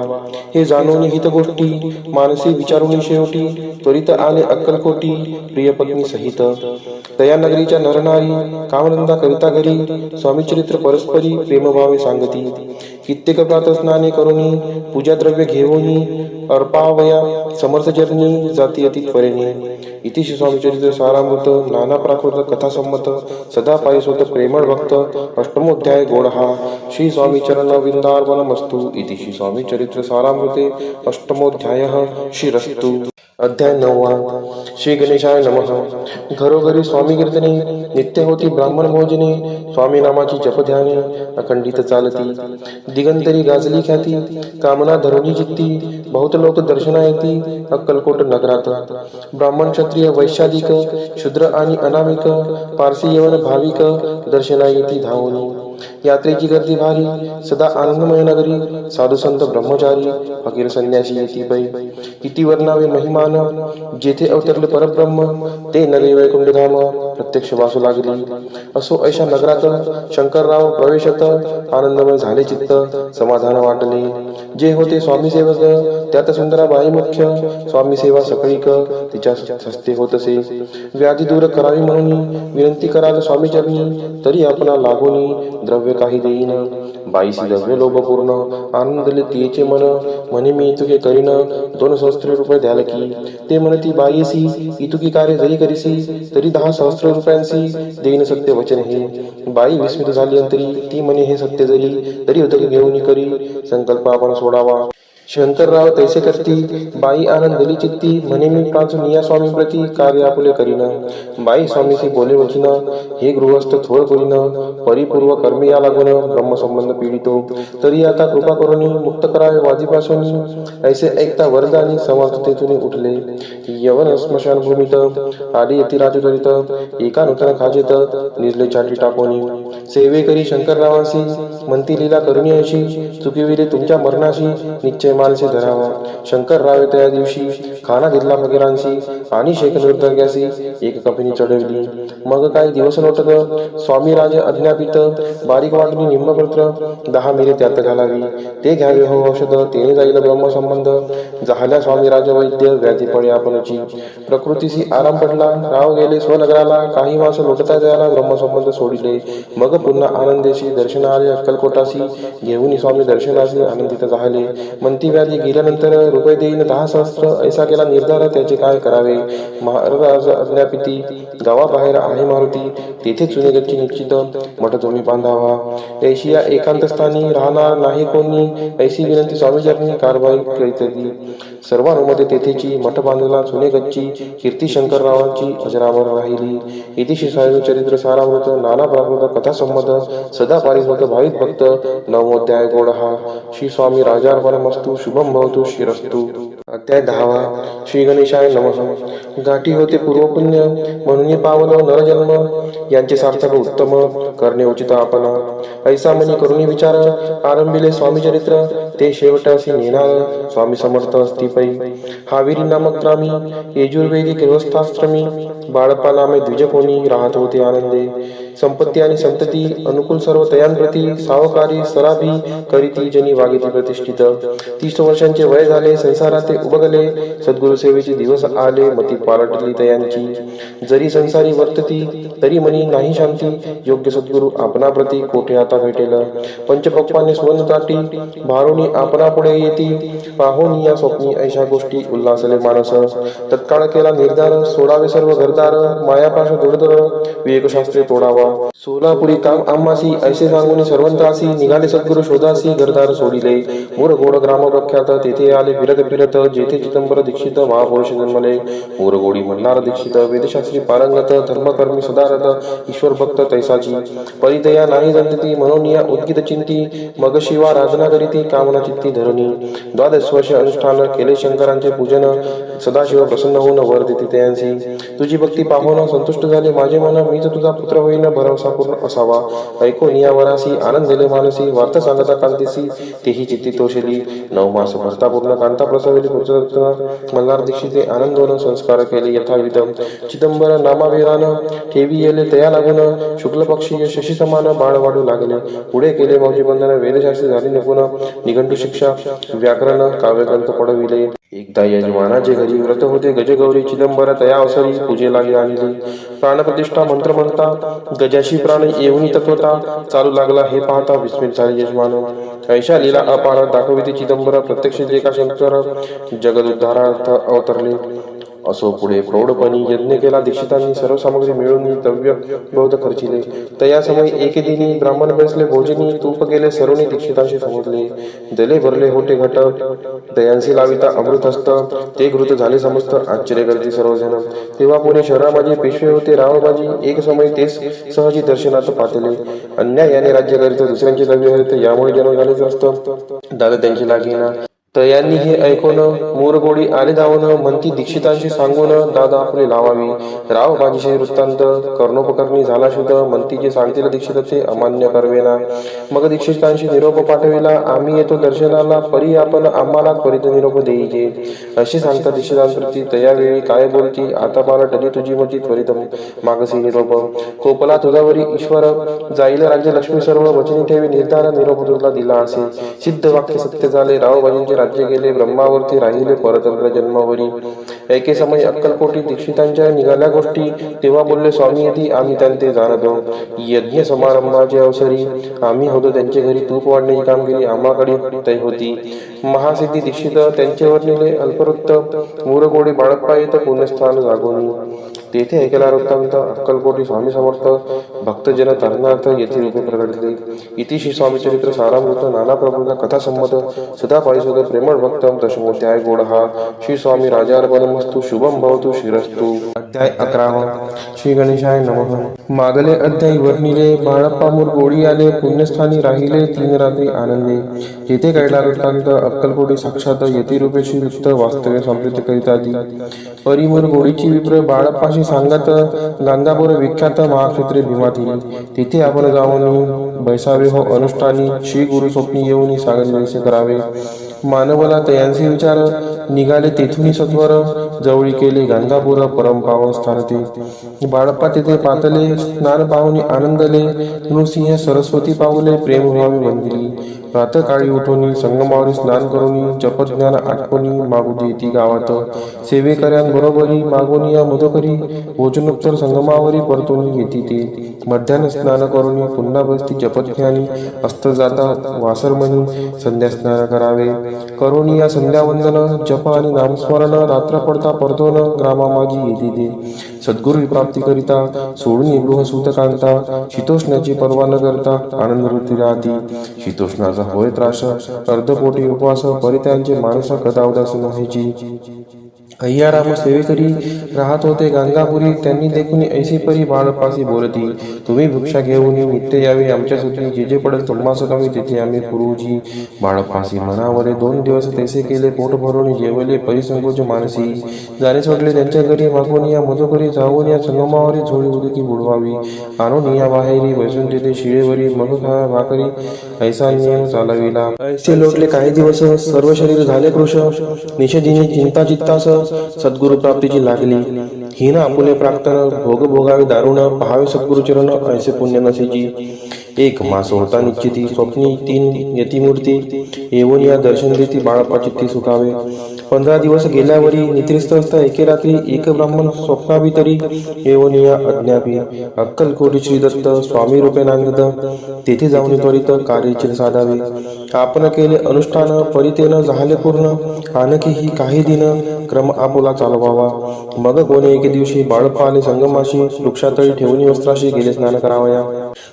हे जाणून हित गोष्टी, मानसी विचारून शेवटी, त्वरित आले अक्कलकोटी, प्रिय पत्नी सहित. तया नगरीच्या नरनारी, कामधंदा करिता घरी, स्वामी चरित्र परस्परी, प्रेमभावे सांगती. कित्येक प्रातस्नाने करुणी, पूजा द्रव्य घेऊनी, अर्पावया समर्थ चरणी, जाती अति त्वरेने. इति श्री स्वामी चरित्र सारामृत, नाना प्राकृत कथा संमत, सदा पारिसोत प्रेमळ भक्त, अष्टमोध्याय गोडहा. श्री स्वामी चरण विंदार्पणमस्तु. इति श्री स्वामी चरित्र सारामृते अष्टमोध्यायः श्रीरस्तु. अध्याय 9 श्री गणेशाय नमः. घरोघरी स्वामी कीर्तने, नित्य होती ब्राह्मण भोजने, स्वामी नामाची जपध्याने, अखंडित चालती. दिगंतरी गाजली ख्याती, कामना धरुणी चित्ती, बहुत लोक दर्शना येती, अक्कलकोट नगरात. ब्राह्मण क्षत्रिय वैश्याधिक, शूद्र आणि अनामिक, पारसी यवन भाविक, दर्शना येती धावून. यात्रेची गर्दी भारी, सदा आनंदमय नगरी, साधू संत ब्रह्मचारी, फकीर संन्यासी येती पै. किती वर्णावे महिमान, जेथे अवतरले परब्रह्म, ते नवे वैकुंठ धाम, प्रत्यक्ष वासू लागली. असो ऐशा नगरात, शंकरराव प्रवेशत, आनंदमय झाले चित्त, समाधान वाटले. जे होते स्वामी सेवक, त्यात सुंदराबाई मुख्य, स्वामी सेवा सकळीक, तिच्या हस्ते होतसे. व्याधी दूर करावी म्हणून, विनंती कराल स्वामी चरणी, तरी आपणा लागोनी, द्रव्य काही देईन. बाईसी द्रव्य लोभ पूर्ण, आनंदले तिचे मन, म्हणे मी इतुके करीन, 2 सहस्त्र रुपये द्याल की. ते म्हणती बाईसी, इतुकी कार्य जरी करीसी, तरी 10 सहस्त्र रुपयांसी देईन सत्य वचन हे. बाई विस्मित झाली अंतरी, ती म्हणे हे सत्य जरी, तरी उदक घेऊन करी, संकल्प आपण सोडावा. शंकरराव तैसे करती, बाई आनंदली चित्ती, म्हणे मी पाचून या स्वामी प्रती, कार्य आपुले करीन. बाई स्वामीशी बोले वचन, हे गृहस्थ थोर करीन, परिपूर्व कर्मी या लागून, ब्रह्मसंबंध पीडितो, तरी आता कृपा करून मुक्त करावे वादीपासून. ऐसे ऐकता वरदानी, समर्थतेतून उठले. यवन स्मशान भूमीत, आली येती राजचरित, एका नूतन खाजेत, निजले छाटी टाकोनी. सेवे करी शंकररावांशी, म्हणती लीला करुणी अशी, चुकिविले तुमच्या मरणाशी, निश्चय मानसे धरावा. शंकररावे त्या दिवशी, खाना घेतला फकीरांशी, आणि शेख निर्धग्यासी, एक कपिनी चढवली. मग काही दिवस लोटत, स्वामी राज अज्ञापित, बारीक वाटणी निम्मपत्र, 10 मिरे त्यात घालावी. ते घ्यावे हो औषध, तेने जाईल ब्रह्मसंबंध. झाल्या स्वामी राज वैद्य, व्याधी पडे आपणची. प्रकृतीशी आराम पडला, राव गेले स्वनगराला, काही मास लोटता त्याला, ब्रह्मसंबंध सोडिले. मग पुन्हा आनंदेशी दर्शन आले अक्कलकोटासी, घेऊन स्वामी दर्शनाशी आनंदित झाले. म्हणती व्याधी गेल्यानंतर रुपये देईन 10 सहस्त्र, ऐसा केला निर्धार, त्याचे काय करावे. महाराज अज्ञापिती, गावाबाहेर आहे मारुती, तेथे चुनेगच्ची निश्चित, मठ तुम्ही बांधावा. ऐशी या एकांत स्थानी, राहणार नाही कोणी, ऐशी विनंती स्वामीचरणी, कारवाई करीतली. सर्वानुमते तेथेची, मठ बांधला चुनेगच्ची, कीर्ती शंकररावांची अजरामर राहिली. इति श्री स्वामी चरित्र सारामृत, नाना प्राकृत कथा संमत, सदा पारिसोत भाविक भक्त, 9मोध्याय गोडहा. श्री स्वामी राजार्पणमस्तु. शुभम भवतु. श्रीरस्तु. अध्याय 10 श्री गणेशाय नमः. गाठी होते पूर्वपुण्य म्हणून पावन नरजन्म, यांचे सार्थक उत्तम करणे उचित आपण. ऐसा मनी करुणी विचार, आरंभिले स्वामी चरित्र, ते शेवटासी नेणार स्वामी समर्थ असती पै. हाविरी नामक ग्रामी, यजुर्वेदी गृहस्थाश्रमी, बाळप्पा नामे द्विज कोणी राहत होते आनंदे. संपत्ती आणि संतती अनुकूल सर्व तयांप्रती, सावकारी सराभी करीती जनी वागिती प्रतिष्ठित. 30 वर्षांचे वय झाले, संसारात ते उबगले, सद्गुरु सेवेचे दिवस आले, मती पालटली तयांची. जरी संसारी वर्तती तरी मनी नाही शांती, योग्य सद्गुरु आपणाप्रती कोठे आता भेटेल. पंचपक्वाने सुवर्ण ताटी भारुनी आपणा पुढे येती, पाहोनी या स्वप्नी ऐशा गोष्टी उल्हासले मानस. तत्काळ केला निर्धार, सोडावे सर्व घरदार, मायापाश दुर्धर विवेकशास्त्रे तोडावा. सोलापुरी काम आम्हासी ऐसे सांगून सर्वंत्रासी, निघाले सद्गुरु शोधासी घरदार सोडिले. मोरगोड ग्राम प्रख्यात, तेथे आले फिरत फिरत, जेथे चिदंबर दीक्षित महापुरुष जन्मले. मोरगोडी म्हणणार दीक्षित, वेदशास्त्री पारंगत, धर्मकर्मी सदारथ, ईश्वर भक्त तैसाची. परिदया नाही जंतती म्हणून या उद्गित चिंती, मग शिवा राजना करीती कामना चित्ती धरणी. 12 वर्ष अनुष्ठान केले शंकरांचे पूजन, सदाशिव प्रसन्न होऊन वर देते तयांसी. तुझी भक्ती पाहून संतुष्ट झाले माझे मन, मीच तुझा पुत्र होईन भरवसा पूर्ण असावा. ऐकून या वरासी आनंद दिले मानसी, वार्ता सांगता कांतीसी तेही चित्ती तोषली. 9 मास भरता पूर्ण कांता प्रसवली पुत्ररत्न, मल्हार दीक्षिते आनंदोन संस्कार केले यथाविध. चिदंबर नामाभिरान ठेवी येले तया लागून, शुक्ल पक्षी शशी समान बाळ वाढू लागले. पुढे केले मौजी बंधन, वेदशास्त्री झाली निपुण, निघंटू शिक्षा व्याकरण काव्यग्रंथ पडविले. एकदा यजमानाचे घरी व्रत होते गजगौरी, चिदंबर तया अवसरी पूजे लागे आणली. प्राणप्रतिष्ठा मंत्र म्हणता, गजाशी प्राण येऊनी तत्वता, चालू लागला हे पाहता विस्मित झाले यजमान. ऐशा लीला अपार दाखविते चिदंबर, प्रत्यक्ष जे का शंकर जगदुद्धारार्थ अवतरले. असो पुढे प्रौढपणी यज्ञ केला दीक्षितांनी, सर्व सामग्री मिळून द्रव्य बहुत खर्चिले. तया समय एके दिनी ब्राह्मण बसले भोजनी, तूप गेले सर्वनी दीक्षितांशी समजले. दले भरले होते घट, दयांसी लाविता अमृतहस्त, ते घृत झाले समस्त आश्चर्य करते सर्वजण. तेव्हा पुणे शहरामाजी पेशवे होते रावबाजी, एक समय तेच सहजी दर्शनात पातले. अन्यायाने राज्य करीत दुसऱ्यांचे द्रव्य हरित, यामुळे जन्म झालेच असतं दादा त्यांचे लागेना. तयांनी हे ऐकून मोरगोडी आले धावून, म्हणती दीक्षितांशी सांगून दादा आपले लावावी. रावबाजीचे वृत्तांत कर्णोपकरणी झाला शुद्ध, म्हणती जे सांगतील दीक्षित ते अमान्य करवेना. मग दीक्षितांशी निरोप पाठविला, आम्ही येतो दर्शनाला, परी आपण आम्हाला त्वरित निरोप देईजे. अशी सांगता दीक्षितांप्रती तयावेळी काय बोलती, आता मला टली तुझी मती त्वरित मागसी निरोप. कोपला तुझावरी ईश्वर, जाईल राज्य लक्ष्मी सर्व, वचनी ठेवी निर्धार, निरोप तुझला दिला असे. सिद्ध वाक्य सत्य झाले, रावबाजींचे राज्य गेले, ब्रह्मावरती राहिले परतंत्र जन्मावरी. एके समय अक्कलकोटी दीक्षितांच्या निघाल्या गोष्टी, तेव्हा बोलले स्वामी यदी आम्ही त्यांचे जाणतो. यज्ञ समारंभाचे अवसरी आम्ही होतो त्यांच्या घरी, तूप वाढण्याची कामगिरी आम्हाकडे तै होती. महासिद्धी दीक्षित त्यांचे वर्णिले अल्पवृत्त, मोरगोडी बाळप्पा येत पुण्यस्थान जागोनी. तेथे ऐकला वृत्तांत अक्कलकोटी स्वामी समर्थ, भक्तजन तरणार्थ येथे रूपे प्रगटले. इति श्री स्वामी चरित्र सारामृत नाना प्रबोध कथा संमत सदा पारिशोध प्रेमळ भक्तम दशमोध्याय गोडहा. श्री स्वामी राजार्पणमस्तु शुभम भवतु श्रीरस्तु. अध्याय 11 श्री गणेशाय नमः. मागले अध्याय वर्णिले, बाळप्पा मोरगोडी आले, पुण्यस्थानी राहिले 3 रात्री आनंदे. जेथे कैला वृत्तांत अक्कलकोटी साक्षात यती रूपे श्री वृत्त वास्तव्य संप्रीत करीता दी. परी मोरगोडीची विप्र बाळप्पाशी सांगत, गांधापूर विख्यात महाक्षेत्रे भीमाती, तिथे आपण जाऊन बैसावे हो अनुष्ठानी. श्री गुरु स्वप्नी येऊन सांगितले करावे. मानवला तयांचे विचार, निघाले तेथून सत्वर, जवळी केले गांधापूर परम पावन स्थान ते. बाळप्पा तेथे पातले, स्नान पाहुनी आनंदले, नृसिंह सरस्वती पावले, प्रेम भावी वंदिली. प्रातकाळी उठून संगमावरी स्नान करून, जपज्ञान आठवणी मागू देती गावात. सेवेकऱ्यांबरोबरी मागून या मधुकरी, भोजनोत्तर संगमावरी परतून येती ते. मध्यान्ह स्नान करून पुन्हा बसती जपज्ञानी, अस्त जाता वासरमणी संध्या स्नान करावे. करून या संध्यावंदन जप आणि नामस्मरण, रात्र पडता परतून ग्रामामाजी येती ते. सद्गुरु प्राप्ती करिता सोडून गृह सूतकांता, शीतोष्णाची पर्वा न करता आनंद वृत्ती राहती. शीतोष्णाचा होय त्रास, अर्धपोटी उपवास, परित्यांचे मानस कदा उदास व्हायची. अय्याराम सेवेकरी राहत होते गाणगापुरी. त्यांनी देखून ऐशी परी बाळप्पासी बोलती. तुम्ही भिक्षा घेऊन नित्य यावे आमच्या सुटी. जे जे पडेल तुम्हास कमी तिथे आम्ही पुरुजी. बाळप्पासी मनावरे 2 दिवस तैसे केले. पोट भरून जेवले परिसंकोच मानसी. जाणे सोडले त्यांच्या घरी. मागून या मधुकरी जाऊन या संगमावरी झोळी उदकी बुडवावी. आणून या बाहेरी बसून तिथे शिळेवरी मग खा भाकरी. ऐसा नियम चालविला. ऐसे लोटले काही दिवस. सर्व शरीर झाले कृश. निषेधीने चिंता चित्तास सद्गुरु प्राप्तीची लागली. हिन आपुले प्रार्थना भोग भोगावे दारुण. पहावे सद्गुरु चरण ऐसे पुण्य नसेची. 1 मास होता निश्चिती. स्वप्नी 3 यतिमूर्ती. येऊन या दर्शन देती बाळप्पा चित्ती सुखावे. 15 दिवस गेल्यावरी निद्रिस्त असता एके रात्री. एक ब्राह्मण स्वप्नाभितरी येऊन या अज्ञापी. अक्कलकोटी श्रीदत्त स्वामी रूपे नांदत. तेथे जाऊन त्वरित कार्यचिर साधावे. आपण केले अनुष्ठान परितेन झाले पूर्ण. आणखी ही काही दिन क्रम आपुला चालवावा. मग कोणी एके दिवशी बाळप्पा आले संगमाशी. वृक्षातळी ठेवून वस्त्राशी गेले स्नान करावया.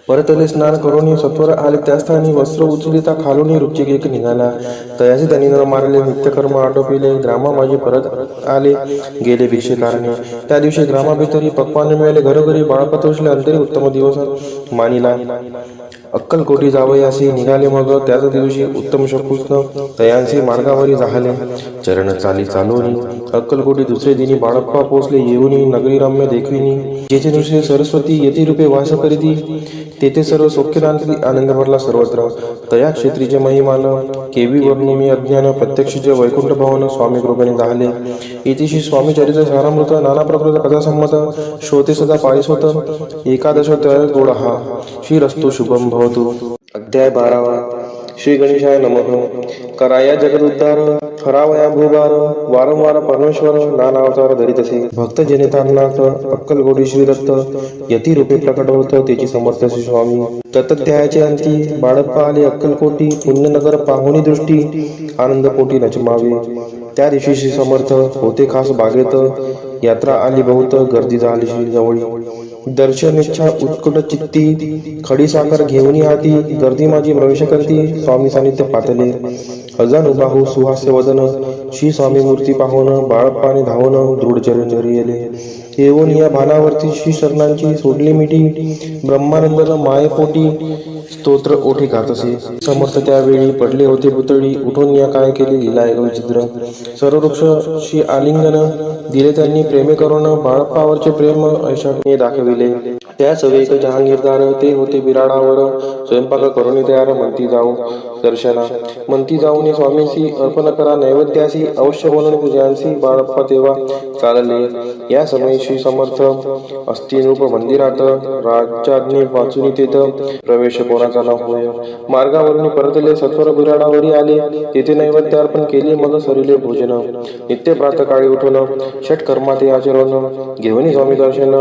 परतले स्नान करून सत्वर आले त्या स्थानी. वस्त्र उचलिता खालून रुचिक एक निघाला. तयाचे त्यांनी न मारले. नित्यकर्म आटोपिले. ग्रामा माझे परत आले गेले भिक्षेकारणे. त्या दिवशी ग्रामाभितरी पक्वान मिळाले. घरोघरी बाळप्पा तोषले. अंतरी उत्तम दिवस मानिला. अक्कलकोटी जावयासी निघाले. मग त्याच दिवशी उत्तम शकुस्न तयांसी मार्गावरी जाहले. चरण चाली चालवणी अक्कलकोटी दुसरे दिनी बाळप्पा पोचले. येऊनी नगरी रम्य देखविनी. जेचे नुसते सरस्वती यती रूपे वास करीती. तेथे सर्व सौख्यदांती आनंद भरला सर्वत्र. तया क्षेत्रीचे महिमान केवी वर्णुमी अज्ञान. प्रत्यक्षचे वैकुंठ भवन स्वामी कृपेने झाले. इतिशी स्वामी चरित्र सारामृत. नाना प्रकृत कथा संमत. श्रोते सदा पारिसोत. एकादश गोड हा. श्रीरस्तु शुभम भवतु. अध्याय 12. श्री गणेशाय नमः. कराया जगद उद्धार. हरावया भूभार. वारंवार परमेश्वर नाना अवतार धरितसे. भक्त जनितांनाथ अक्कलकोटी श्रीदत्त यती रूपे प्रकट होत. त्याची समर्थ श्री स्वामी. तत्ध्यायाचे अंती बाळप्पा आले अक्कलकोटी. पुण्यनगर पाहुणी दृष्टी आनंद पोटी नचमावे. त्या दिवशी श्री समर्थ होते खास बागेत. यात्रा आली बहुत. गर्दी झाली श्री जवळी. दर्शन इच्छा उत्कट चित्ती. खडी साखर घेऊन हाती. गर्दी माझी प्रवेश करती. स्वामी सानिध्य पातले. अजान बाहू सुहास्य वदन. श्री स्वामी मूर्ती पाहून बाळप्पाने धावून दृढ चरण येले. येऊन या भानावरती श्री शरणांची सोडली मिठी. ब्रह्मानंदन मायेपोटी स्तोत्र ओठी गातसे. समर्थ त्यावेळी पडले होते पुतळी. उठून या काय केले लीला एक विचित्र. सर्व वृक्ष श्री आलिंगन दिले त्यांनी प्रेमे करून. बाळप्पावरचे प्रेम ऐशाने दाखविले. त्या सवेक जहांगीरदार ते होते बिराडावर. स्वयंपाक करून तयार म्हणती जाऊ दर्शना. म्हणती जाऊन स्वामींशी अर्पण करा नैवेद्यासी. अवश्य बोलून पूजांसी. बाळप्पा तेव्हा चालले. या समयी श्री समर्थ अस्थिरूप मंदिरात. राजाज्ञे वाचून तेथ प्रवेश कोणाचा न होय. मार्गावरून परतले. सत्वर बिराडावरी आले. तेथे नैवेद्य अर्पण केले. मग सरिले भोजन. नित्य प्रातकाळी उठून षटकर्माते आचरण. घेऊन स्वामी दर्शन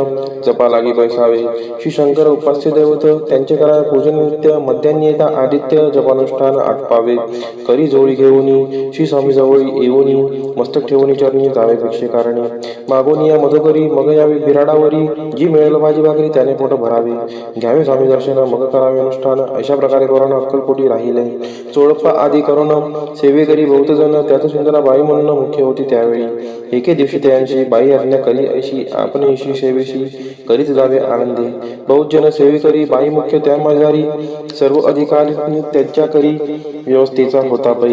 जपा लागी बैसावे. श्री शंकर उपास्य दैवत त्यांचे करा पूजन नित्य. मध्यान्नी येता आदित्य जपानुष्ठान आटपावे. करी जोळी घेऊन श्री स्वामी जवळ येऊन मस्तक ठेवून चरणी जावे भिक्षेकारणी. मागून या मधुकरी मग यावे बिराडावरी. जी मिळेल भाजी भाकरी त्याने पोट भरावे. घ्यावे स्वामी दर्शन मग करावे अनुष्ठान. अशा प्रकारे करून अक्कलकोटी राहिले. चोळप्पा आदी करून सेवेकरी बहुत जण. त्यात सुंदरा बाई म्हणून मुख्य होती त्यावेळी. एके दिवशी त्यांची बाई आज्ञा करी ऐशी आपण ऐशी सेवेशी करीत जावे आनंदे. बहुत जन सेवेकरी बाई मुख्य त्या माझारी. सर्व अधिकारी त्याच्या करी व्यवस्थेचा होता पै.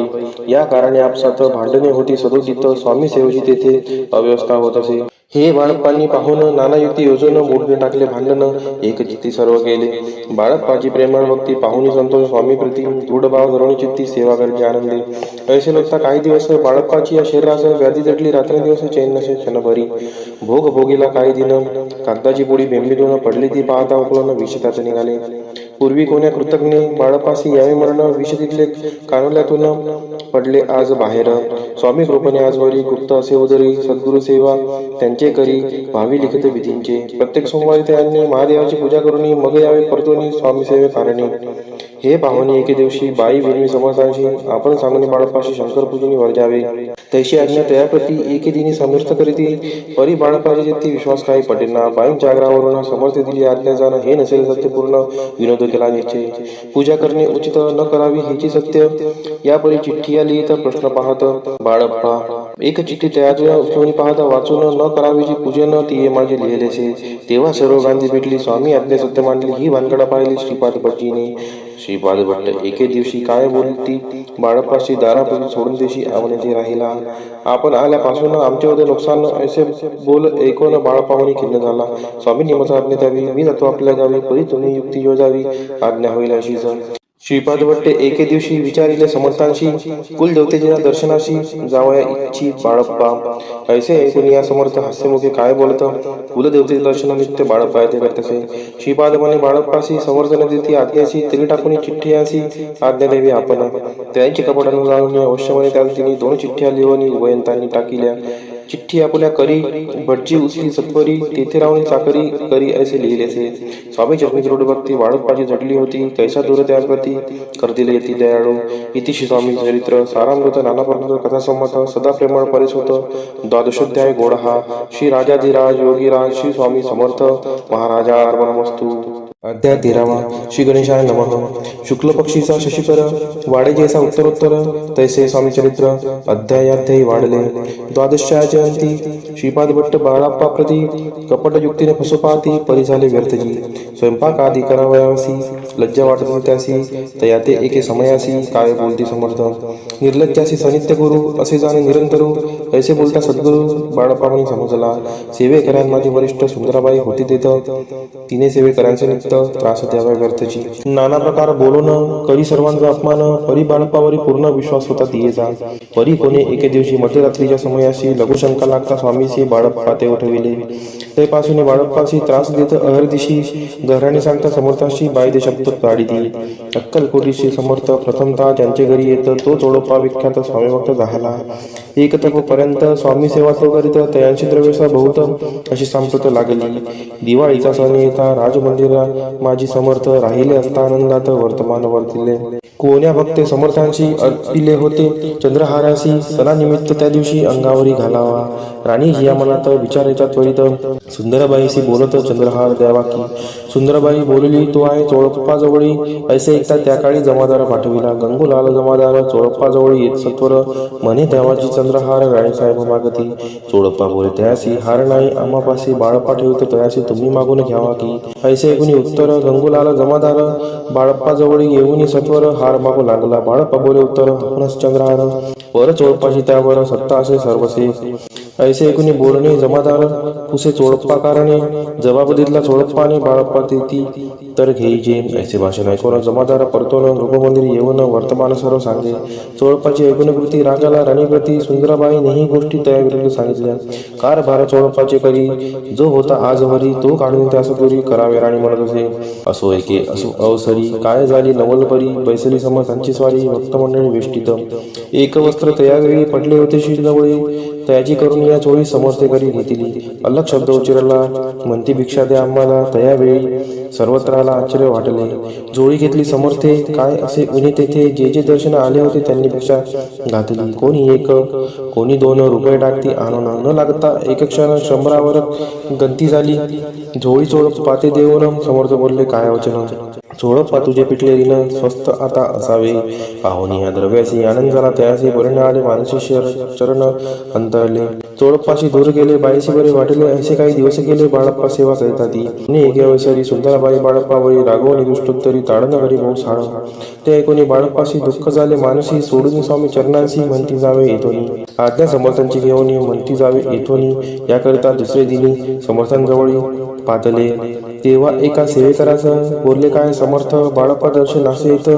या कारणे आपसात भांडणे होती सदोदित. स्वामी सेवेची तेथे अव्यवस्था होत असे. हे बाळप्पांनी पाहून नाना युक्ती योजून मोडणे टाकले भांडण. एक चित्ती सर्व केले. बाळप्पाची प्रेमळ भक्ती पाहुनी संतोष स्वामी प्रति. दृढ भाव धरून चित्ती सेवा करते आनंदे. ऐसे लोकता काही दिवस बाळप्पाची या शरीरास व्याधी जटली. रात्रंदिवस चैन नसे क्षणभरी. भोग भोगीला काही दिन. कागदाची पोळी बेंबीतून पडली ती पाहता उकळून विष त्यात निघाले. पूर्वी कोण्या कृतज्ञ बाळप्पासी यावे मरण. विष तिथले कानोल्यातून पडले आज बाहेर. स्वामी कृपेने आजवरी गुप्त असे उदरी. सद्गुरु सेवा त्यांचे करी भावी लिखित विधींचे. प्रत्येक सोमवारी त्यांनी महादेवाची पूजा करून मग यावे परतोनी स्वामी सेवे कारणी. हे पाहुणे एके दिवशी बाई विनवी समर्थांशी आपण सांगणे बाळप्पाशी शंकर पूजनी वर जावे. तैशी आज्ञा तयाप्रती एके दिनी समर्थ करीती. परी बाळप्पाची चित्ती विश्वास काही पटेना. बाईंच्या आग्रहावरून समर्थ दिली आज्ञा जाणं हे नसेल सत्यपूर्ण. विनोद केला निश्चय. पूजा करणे उचित न करावी हेची सत्य. या परी चिठ्ठी आली तर प्रश्न पाहत बाळप्पा एक चिठ्ठी तयार कोणी पाहता वाचून न करावीची पूजन ती माझे लिहिलेसे. तेव्हा सर्व गांधी भेटली. स्वामी आज्ञा सत्य मांडली. ही भानगडा पाहिली श्रीपाद भटजीने. श्रीपाद भट्ट एके दिवशी काय बोलती बाळप्पाशी दारापुढे सोडून देशी आवण्याची राहिला. आपण आल्यापासून आमच्यावर नुकसान असे बोल ऐकून बाळप्पा म्हणे खिन्न झाला. स्वामींनी मजा आज्ञा द्यावी. मी जातो आपल्या गावी. परी तुम्ही युक्ती योजावी. आज्ञा होईल अशीच. श्रीपाद भट्टे एके दिवशी विचारिले समर्थांशी. कुलदेवतेच्या दर्शनाशी जावया इच्छित बाळप्पा. ऐसे ऐकून या समर्थ हास्यमुखे काय बोलत. कुलदेवतेचे दर्शन नित्य बाळप्पा येथे करतसे. श्रीपाद म्हणे बाळप्पाशी समर्थन देती आज्ञाशी तरी टाकून चिठ्ठी यासी आज्ञा द्यावी आपण. त्यांची कपटानं जाऊन अवश्य म्हणे त्याला तिने 2 चिठ्ठ्या लिहून उभयंतांनी टाकिल्या. चिठ्ठी आपल्या करी भटजी उचली सत्वरी तेथे राहून चाकरी करी असे लिहिलेसे. स्वामी चरणी दृढ भक्ती बाळप्पाची झटली होती. कैसा दूर त्याप्रती करतील येती दयाळू. इतिशी स्वामी चरित्र सारामृत नानापर्यंत कथासंमत सदा प्रेमळ परेश होत. 12ोध्याय गोड हा. श्री राजाधिराज योगीराज श्री स्वामी समर्थ महाराजा अर्पणमस्तु. अध्याय 13वा. श्री गणेशाय नमः. शुक्ल पक्षीचा शशिकर वाडे जैसा उत्तरोत्तर तैसे स्वामी चरित्र अध्यायाध्यायी वाढले. 12च्या अंती श्रीपाद भट्ट बाळाप्पा प्रती कपट युक्तीने फसोपाती परी झाले व्यर्थजी. स्वयंपाक आदी करावयासी लज्जा वाटत त्यासी तया ते एके समयासी काय बोलती समर्थ. निर्लज्जासी सनित्य गुरु असे जाणे निरंतरू ऐसे बोलता सद्गुरु. बाळाप्पा म्हणे समजला. सेवेकऱ्यां माझी वरिष्ठ सुंदराबाई होती देत. तिने सेवेकऱ्यांचे नित्य त्रास द्यावा व्यर्थची. नाना प्रकार बोलून करी सर्वांचा अपमान. परी बाळप्पावरी पूर्ण विश्वास होता तियेचा. परी कोणी एके दिवशी मध्यरात्रीच्या समयाशी लघुशंका लागता स्वामीशी बाळप्पा ते उठविले. तेपासून बाळप्पाशी त्रास देत अहर्दिशी घराने सांगता समर्थाशी बायदे शब्द काढिती. अक्कलकोटीशी समर्थ प्रथमतः ज्यांचे घरी येत तो चोडप्पा विख्यात स्वामी भक्त झाला. एक तपोपर्यंत स्वामी सेवा तो करीत तयांशी द्रव्यसा बहुत अशी सांप्रत लागली. दिवाळीचा सण येता राजमंदिरा माझी समर्थ राहिले असता आनंदात वर्तमान वर्तिले. कोण्या भक्ते समर्थांशी अर्पिले होते चंद्रहाराशी सणानिमित्त त्या दिवशी अंगावरी घालावा. राणी या मनात विचारायच्या त्वरित सुंदरबाईशी बोलत चंद्रहार द्यावा की. सुंदरबाई बोलली तो आहे चोळप्पाजवळी. ऐसे ऐकता त्या काळी जमादार पाठविला. गंगूलाल जमादार चोळप्पाजवळी येत सत्वर म्हणे देवाची चंद्रहार राणीसाहेब मागती. चोळप्पा बोले तयासी हार नाही आम्हापाशी बाळप्पा ठेवतो तयासी तुम्ही मागून घ्यावा की. ऐसे ऐकून उत्तर गंगूलाल जमादार बाळप्पाजवळी येऊन सत्वर हार मागू लागला. बाळप्पा बोले उत्तर आपणच चंद्रहार पर चोळप्पाची त्यावर सत्ता असे सर्वसे. ऐसे ऐकून बोलणे जमादार पुसे चोळप्पा कारणे. जबाब दिला चोळप्पाने बाळप्पा देती तर घेईजे. ऐसे भाषण ऐकून जमादार परतोन रूपमंदिर येऊन वर्तमान सर्व सांगे. चोळप्पाची ऐकून कृती रागाला राणीप्रती सुंदराबाईने ही गोष्टी तयाविरुद्ध सांगितल्या. कारभार चोळप्पाचे करी जो होता आजवरी तो काढून त्यास दुरी करावे राणी म्हणत असे. असो एके असो अवसरी काय झाली नवलपरी बैसली समर्थांची स्वारी भक्त मंडळी वेष्टित. एक वस्त्र तयावेळी पडले होते शिरजवळी तयाची करून या चोळी समर्थे करी घेतली. अलग शब्द उच्चारला म्हणती भिक्षा द्या आम्हाला. तयावेळी सर्वत्राला आश्चर्य वाटले. जोळी घेतली समर्थे काय असे उनी तेथे जे जे दर्शन आले होते त्यांनी भिक्षा घातली. कोणी 1 कोणी 2 रुपये टाकती आणून न लागता एक क्षण शंभरावर गंती झाली. झोळी चोळप्पाते देऊन समर्थ बोलले काय वचन. चोळप्पा तुझे पिटले ऋण स्वस्त आता असावे. पाहुणी या द्रव्यासी आनंद झाला त्यासी परिणाम आले मानसी चरण अंतरले. चोळप्पाशी दूर गेले बाईशी बरे वाटले. असे काही दिवस गेले बाळप्पा सेवा करीता ती. एके अवसरी सुंदराबाई बाळप्पावरी रागवणी दुष्टोत्तरी ताडन घरी बहु साळ. ते ऐकून बाळप्पाशी दुःख झाले मानसी सोडून स्वामी चरणांशी म्हणती जावे येथोनी. आज्ञा समर्थांची घेऊन म्हणती जावे येथोनी. याकरिता दुसरे दिनी समर्थांजवळी पातले. तेव्हा एका सेवेकरास बोलले काय समर्थ बाळप्पा दर्शन असे येत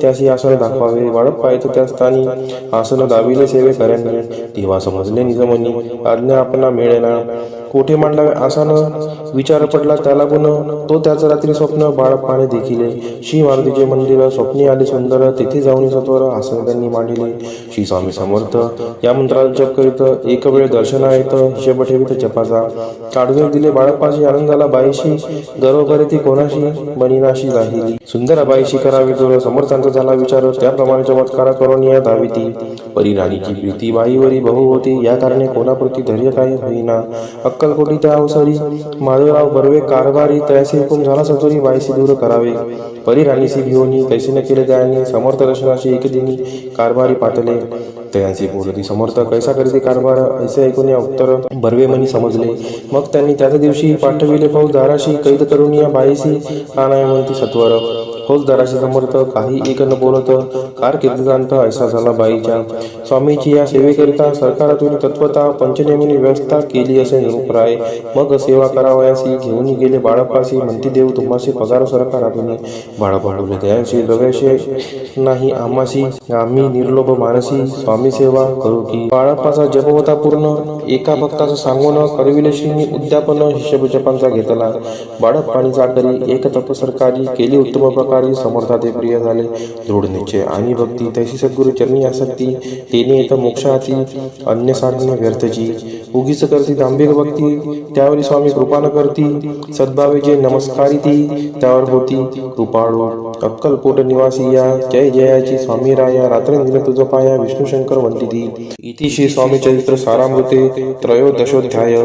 त्याशी आसन दाखवावे. बाळप्पा येत त्या स्थानी आसन दाविले सेवेकऱ्यांनी. तेव्हा समजले निजमनी आज्ञा आपणा मिळेना. कोठे मांडलावे आसन विचार पडला त्याला गुण. तो त्याचं रात्री स्वप्न बाळप्पाने देखिले. श्री मारुतीचे मंदिर स्वप्नी आले सुंदर तेथे जाऊन सत्वर आसन त्यांनी मांडिले. श्री स्वामी समर्थ या मंत्राचा जप करीत एक वेळ दर्शना येत हिशेब ठेवीत जपाचा. काढून दिले बाळप्पाशी आनंद झाला बाईशी गर्व करीती कोणाशी बनिनाशी राहिली. सुंदराबाईशी करावे जोर समर्थांचा झाला विचार त्याप्रमाणे चमत्कार करून या धाविती. परी राणीची प्रीती बाईवरी बहु होती या कारणे कोणाप्रती धैर्य काही होईना. अक्कलकोटी त्या अवसरी माधवराव बर्वे कारभारी तयासी हुकुम झाला सतोरी बाईशी दूर करावे. परी राणीशी घेऊन कैसे न केले त्यांनी समर्थ दर्शनाशी एक दिनी कारभारी पातले. भक्तयांशी बोलती समर्थ कैसा करीती कारभार असे ऐकून या उत्तर बर्वेमनी समजले. मग त्यांनी त्याच दिवशी पाठविले फौजदाराशी कैद करून या बाईसी आणाय म्हणती सत्वर. फौजदाराशी समर्थ काही एक न बोलत कारकिर्दीचा ऐसा झाला बाईच्या. स्वामीची या सेवेकरिता सरकारातून तत्वता पंचनेमीने व्यवस्था केली असे निरुपराय. मग सेवा करावयासी घेऊन गेले बाळप्पासी म्हणती देव तुम्हाशी पगार सरकारातून. बाळप्पा बोलले दयांशी द्रव्याशे नाही आम्हाशी आम्ही निर्लोभ मानसी स्वामी सेवा करू की. बाळप्पाचा जप होता पूर्ण एका भक्ताचं सांगून करविले श्रीनी उद्यापन शिष्यजपांचा घेतला. बाळप्पाणी चाकरी एक तप सरकारी केली उत्तम प्रकारी समर्था ते प्रिय झाले. दृढ निश्चय आणि भक्ती तैसी सद्गुरु चरणी आसक्ती तेने येत मोक्षाती अन्य साधन व्यर्थची. उगीच करती दांभिक भक्ती त्यावर स्वामी कृपा न करती. सद्भावे जे नमस्कारी ती त्यावर होती कृपाळू. अक्कलकोट निवासी या जय जयाची स्वामी राया रात्रंदिन तुझ पाया विष्णू शंकर म्हणती ती. इति श्री स्वामी चरित्र सारामृते त्रयोदशोध्याय.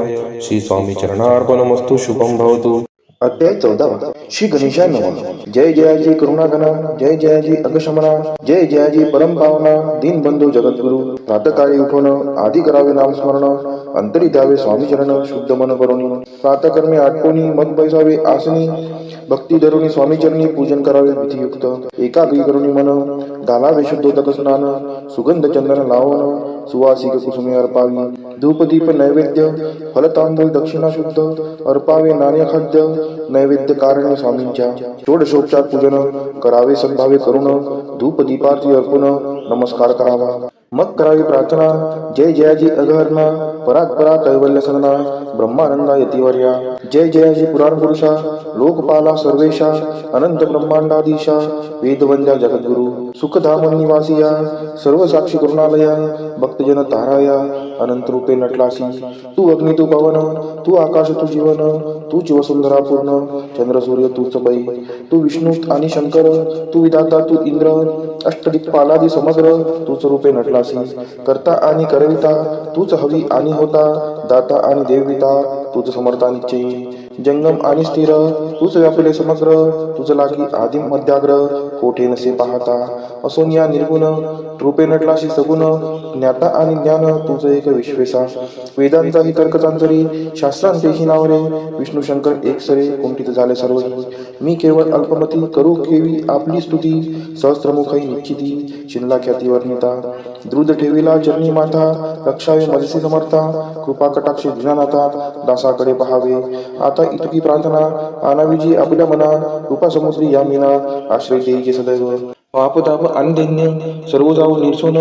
श्री स्वामी चरणार्पणमस्तु शुभम भवतु. अध्याय 14. श्री गणेशाय नमः. जय जयाजी करुणागणा जय जयाजी अगशमना जय जयाजी परमपावना दीनबंधू जगद्गुरु. प्रातकाळी उठून आधी करावे नामस्मरण अंतरी द्यावे स्वामी चरण शुद्ध मन करुणी. प्रातकर्मी आटकोनी मग बैसावे आसनी भक्ती धरुणी स्वामी चरणी पूजन करावे विधियुक्त. एकाग्री करुणी मन घालावे शुद्धोदक स्नान सुगंध चंदन लावण सुवासिक कुसुमे अर्पावी. धूपदीप नैवेद्य फलतांबूळ दक्षिणा शुद्ध अर्पावे नाण्य खाद्य नैवेद्य कारणे स्वामींच्या. षोडशोपचार पूजन करावे सद्भावे करुण धूपदीपार्थी अर्पण नमस्कार करावा. मग करावी प्रार्थना जय जयाजी अगहरणा परात्परा कैवल्य सदना ब्रह्मानंदा यतिवर्या. जय जयाजी पुराण पुरुषा लोकपाला सर्वेशा अनंत ब्रह्मांडाधीशा वेदवंद्या जगद्गुरु. सुखधाम निवासिया सर्व साक्षी करुणालया भक्तजन ताराया अनंत रूपे नटलासी. तू अग्नी तू पवन तू आकाश तू जीवन तूच वसुंधरा पूर्ण चंद्र सूर्य तूच बै. तू विष्णू आणि शंकर तू विधाता तू इंद्र अष्टदिक्पालादी समग्र तूच रूपे नटलासी. करता आणि करविता तूच हवी आणि होता दाता आणि देविता तूच समर्था निश्चयी. जंगम आणि स्थिर तूच व्यापले समग्र तुझ लागी आदिम मध्याग्र कोठे नसे पाहता. असोनिया निर्गुण रूपे नटलाशी सगुण ज्ञाता आणि ज्ञान तुझ एक विश्वेसा. वेदांचाही तर्क चांचरी शास्त्रांतेही नावरे विष्णू शंकर एकसरे कुंठित झाले सर्वही. मी केवळ अल्पमती करू केवी आपली स्तुती सहस्त्रमुखई निश्चिती शिनला ख्याती वर्णिता. द्रुत ठेविला चरणी माथा रक्षावे मजसी समर्था कृपा कटाक्षी दिनानाथा दासाकडे पहावे. आता इतकी प्रार्थना आनावीजी आपल्या मना कृपा समुद्री या मीना आश्रय देईचे सदैव. पापताप आणि दैन्य सर्व जाऊ निर्सोन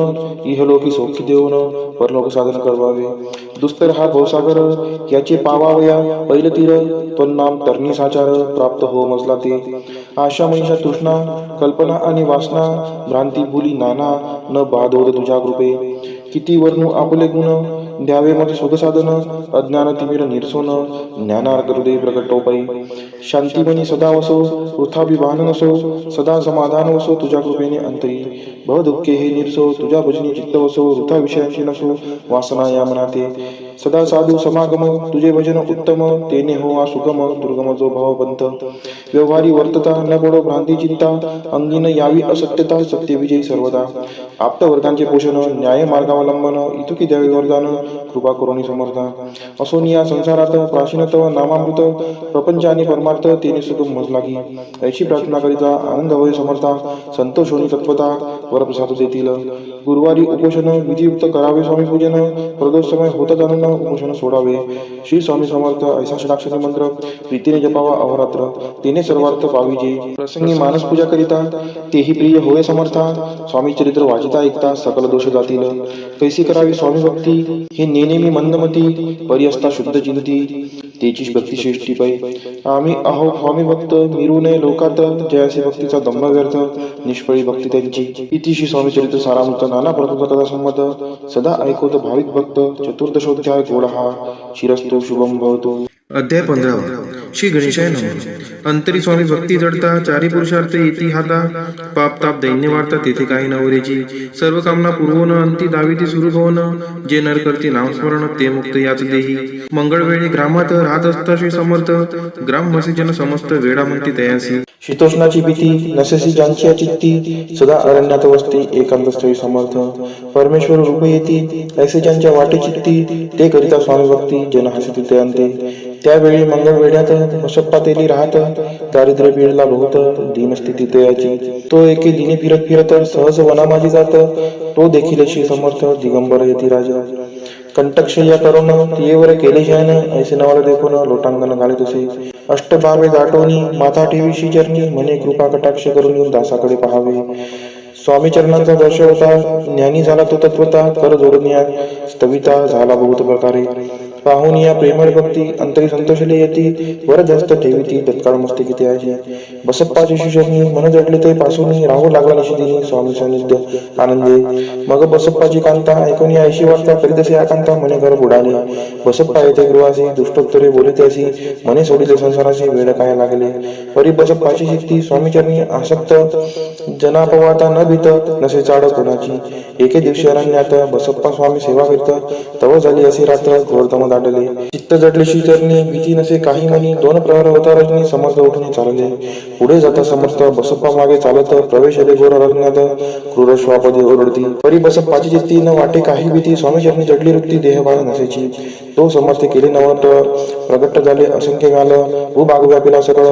इहलोकी सौख्य देऊन परलोक साधन करवावे. दुस्तर हा भवसागर याचे पावावया पैल तीर त्वन्नाम तरणी साचार प्राप्त हो मजला ते. आशा मनीषा तृष्णा कल्पना आणि वासना भ्रांती भूली नाना न बाधोद तुझ्या कृपे. किती वर्णू आपले गुण द्यावे मग सुखसाधन अज्ञान तिमिर निरसोन ज्ञानार्क हृदय प्रकटोपै. शांतीमनी सदा वसो वृथाभिमान नसो सदा समाधान वसो तुझ्या कृपेने अंतरी. भव दुःखे हे निरसो तुझ्या भजनी चित्त वसो वृथा विषयांची नसो वासना या मनाते. सदा साधू समागम तुझे भजन उत्तम तेने हो हा सुगम दुर्गम जो भावपंथ. व्यवहारी वर्तता न पडो भ्रांती चिंता अंगीन यावी असत्यता सत्य विजयी सर्वदा. आप्त वर्गांचे पोषण न्याय मार्गावलंबन इतुकी द्यावे वरदान कृपा करुणी समर्था. असोनिया संसारात प्राचीनतव नामामृत प्रपंच आणि परमार्थ तेने सुगम मज लागी. ऐशी प्रार्थना करिता आनंद होय समर्था संतोष होणी तत्वता वरप्रसाद देतील. गुरुवारी उपोषण विधियुक्त करावे स्वामी पूजन प्रदोष समय होतात आनंद उपोषण सोडावे. श्री स्वामी समर्थ ऐसा षडाक्षरी मंत्र प्रीतीने जपावा अहोरात्र तेने सर्वार्थ पाविजे. प्रसंगी मानस पूजा करिता तेही प्रिय होय समर्था. स्वामी चरित्र वाचिता ऐकता सकल दोष जातील. कैसी करावी स्वामी भक्ती हे नेनेमी मंदमती परी असता शुद्ध चिंती तेची भक्ती श्रेष्ठी पै. आम्ही आहो स्वामी भक्त मिरू नये लोकात जयासी भक्तीचा दंभ व्यर्थ निष्फळी भक्ती त्यांची. इति श्री स्वामी चरित्र सारामृत नाना प्रकृत कथा संमत सदा ऐकवत भाविक भक्त चतुर्दशोध्याय गोड हा. शिरस्तु शुभम भवतु. अध्याय 15 श्री गणेशाय नमः. अंतरी स्वामी भक्ती जडता चारी पुरुषार्थ येती हाता पाप ताप दैन्य वार्ता तेथे काही नवरेची सर्व कामना पूर्वन अंती दाविती सुरू होवन जे नर करती नामस्मरण ते मुक्त याच देही. मंगळवेळी ग्रामात राहत असता श्री समर्थ ग्रामवासी जन समस्त वेळा म्हणती तयासी. शीतोष्णाची भीती नसेसी ज्यांची चित्ती सदा अरण्यात वसती एकांत स्थळी समर्थ. परमेश्वर रूप येती ऐसे ज्यांच्या वाटे चित्ती ते करिता स्वामी भक्ती जन हसती ते अंते. त्यावेळी मंगळ वेड्यात बसप्पा तेली राहत दारिद्र्य पीडला बहुत दीनस्थिती तयाची. तो एके दिनी फिरत फिरत सहज वनामाजी जात तो देखील श्री समर्थ दिगंबर येती राजा. कंटकशय्या करून तियेवर केले शयन ऐसे नवल देखून लोटांगण घाले तसे. अष्टभावे दाटोनी माथा ठेवीशी चरणी म्हणे कृपा कटाक्ष करून दासाकडे पहावे. स्वामी चरणांचा दर्श होता ज्ञानी झाला तो तत्वता कर जोडनिया स्तविता झाला बहुत प्रकारे. पाहून या प्रेमळ भक्ती अंतरी संतोषले येती वर जास्त ठेवीती तत्काळ मस्ती किती आहे. बसप्पाची शिष्यनी मन जडले ते पासून राहू लागला निशिदिनी स्वामी सानिध्य आनंदे. मग बसप्पाची कांता ऐकून ऐशी वार्ता करीतसे आकांता म्हणे घर बुडाले. बसप्पा येथे गृहासी दुष्टोत्तरे बोलते असी म्हणे सोडिले संसाराशी वेळ काय लागले. परी बसप्पाची शिक्ती स्वामी चरणी आसक्त जनापवाता न भीत नसे चाड कोणाची. एके दिवशी अरण्यात बसप्पा स्वामी सेवा करीत तव झाली असे रात्र घोरदम दाटले. चित्त जडले श्री चरणी भीती नसे काही म्हणी दोन प्रहर होता रजनी समर्थ उठून चालले. पुढे जाता समर्थ बसप्पा मागे चालत प्रवेश आले घोर अरण्यात क्रूर श्वापदे ओरडती. परी बसप्पाची चित्ती न वाटे काही भीती स्वामी चरणी जडली रुक्ती देहबाळ नसेची. तो समर्थ केले नवट प्रगट झाले असंख्य गाल भूभाग व्यापिला सकळ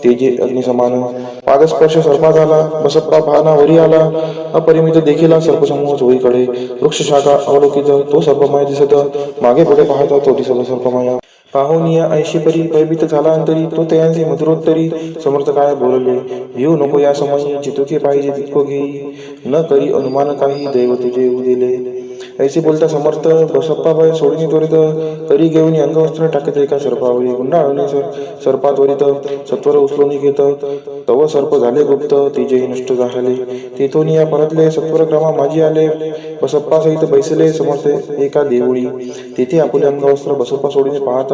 तेजे अग्नि समान. पादस्पर्श सर्पा झाला बसप्पा पाहना वरी आला अपरिमित देखीला सर्पसमूह चोळीकडे. वृक्ष शाखा अवलोकित तो सर्पमय दिसत मागे पुढे पाहता तो दिसत सर्पमय. पाहुनिया ऐशी परी भयभीत झाला अंतरी तो तयांचे मधुरोत्तरी. समर्थ काय बोलले भिऊ नको या समयी जितुके पाहिजे तितको घेई न करी अनुमान काही दैव तुझे येऊ दिले. ऐसे बोलता समर्थ बसप्पा भय सोडणी त्वरित तरी घेऊन अंगवस्त्र टाकत एका सर्पावरी गुंडाळणे सर्पात त्वरित सत्वर उचलून घेत तव सर्प झाले गुप्त तेजेही नष्ट झाले. तेथून या परतले सत्वर क्रमा माझी आले बसप्पा सहित बैसले समर्थ एका देवळी. तेथे आपले अंगवस्त्र बसप्पा सोडीने पाहत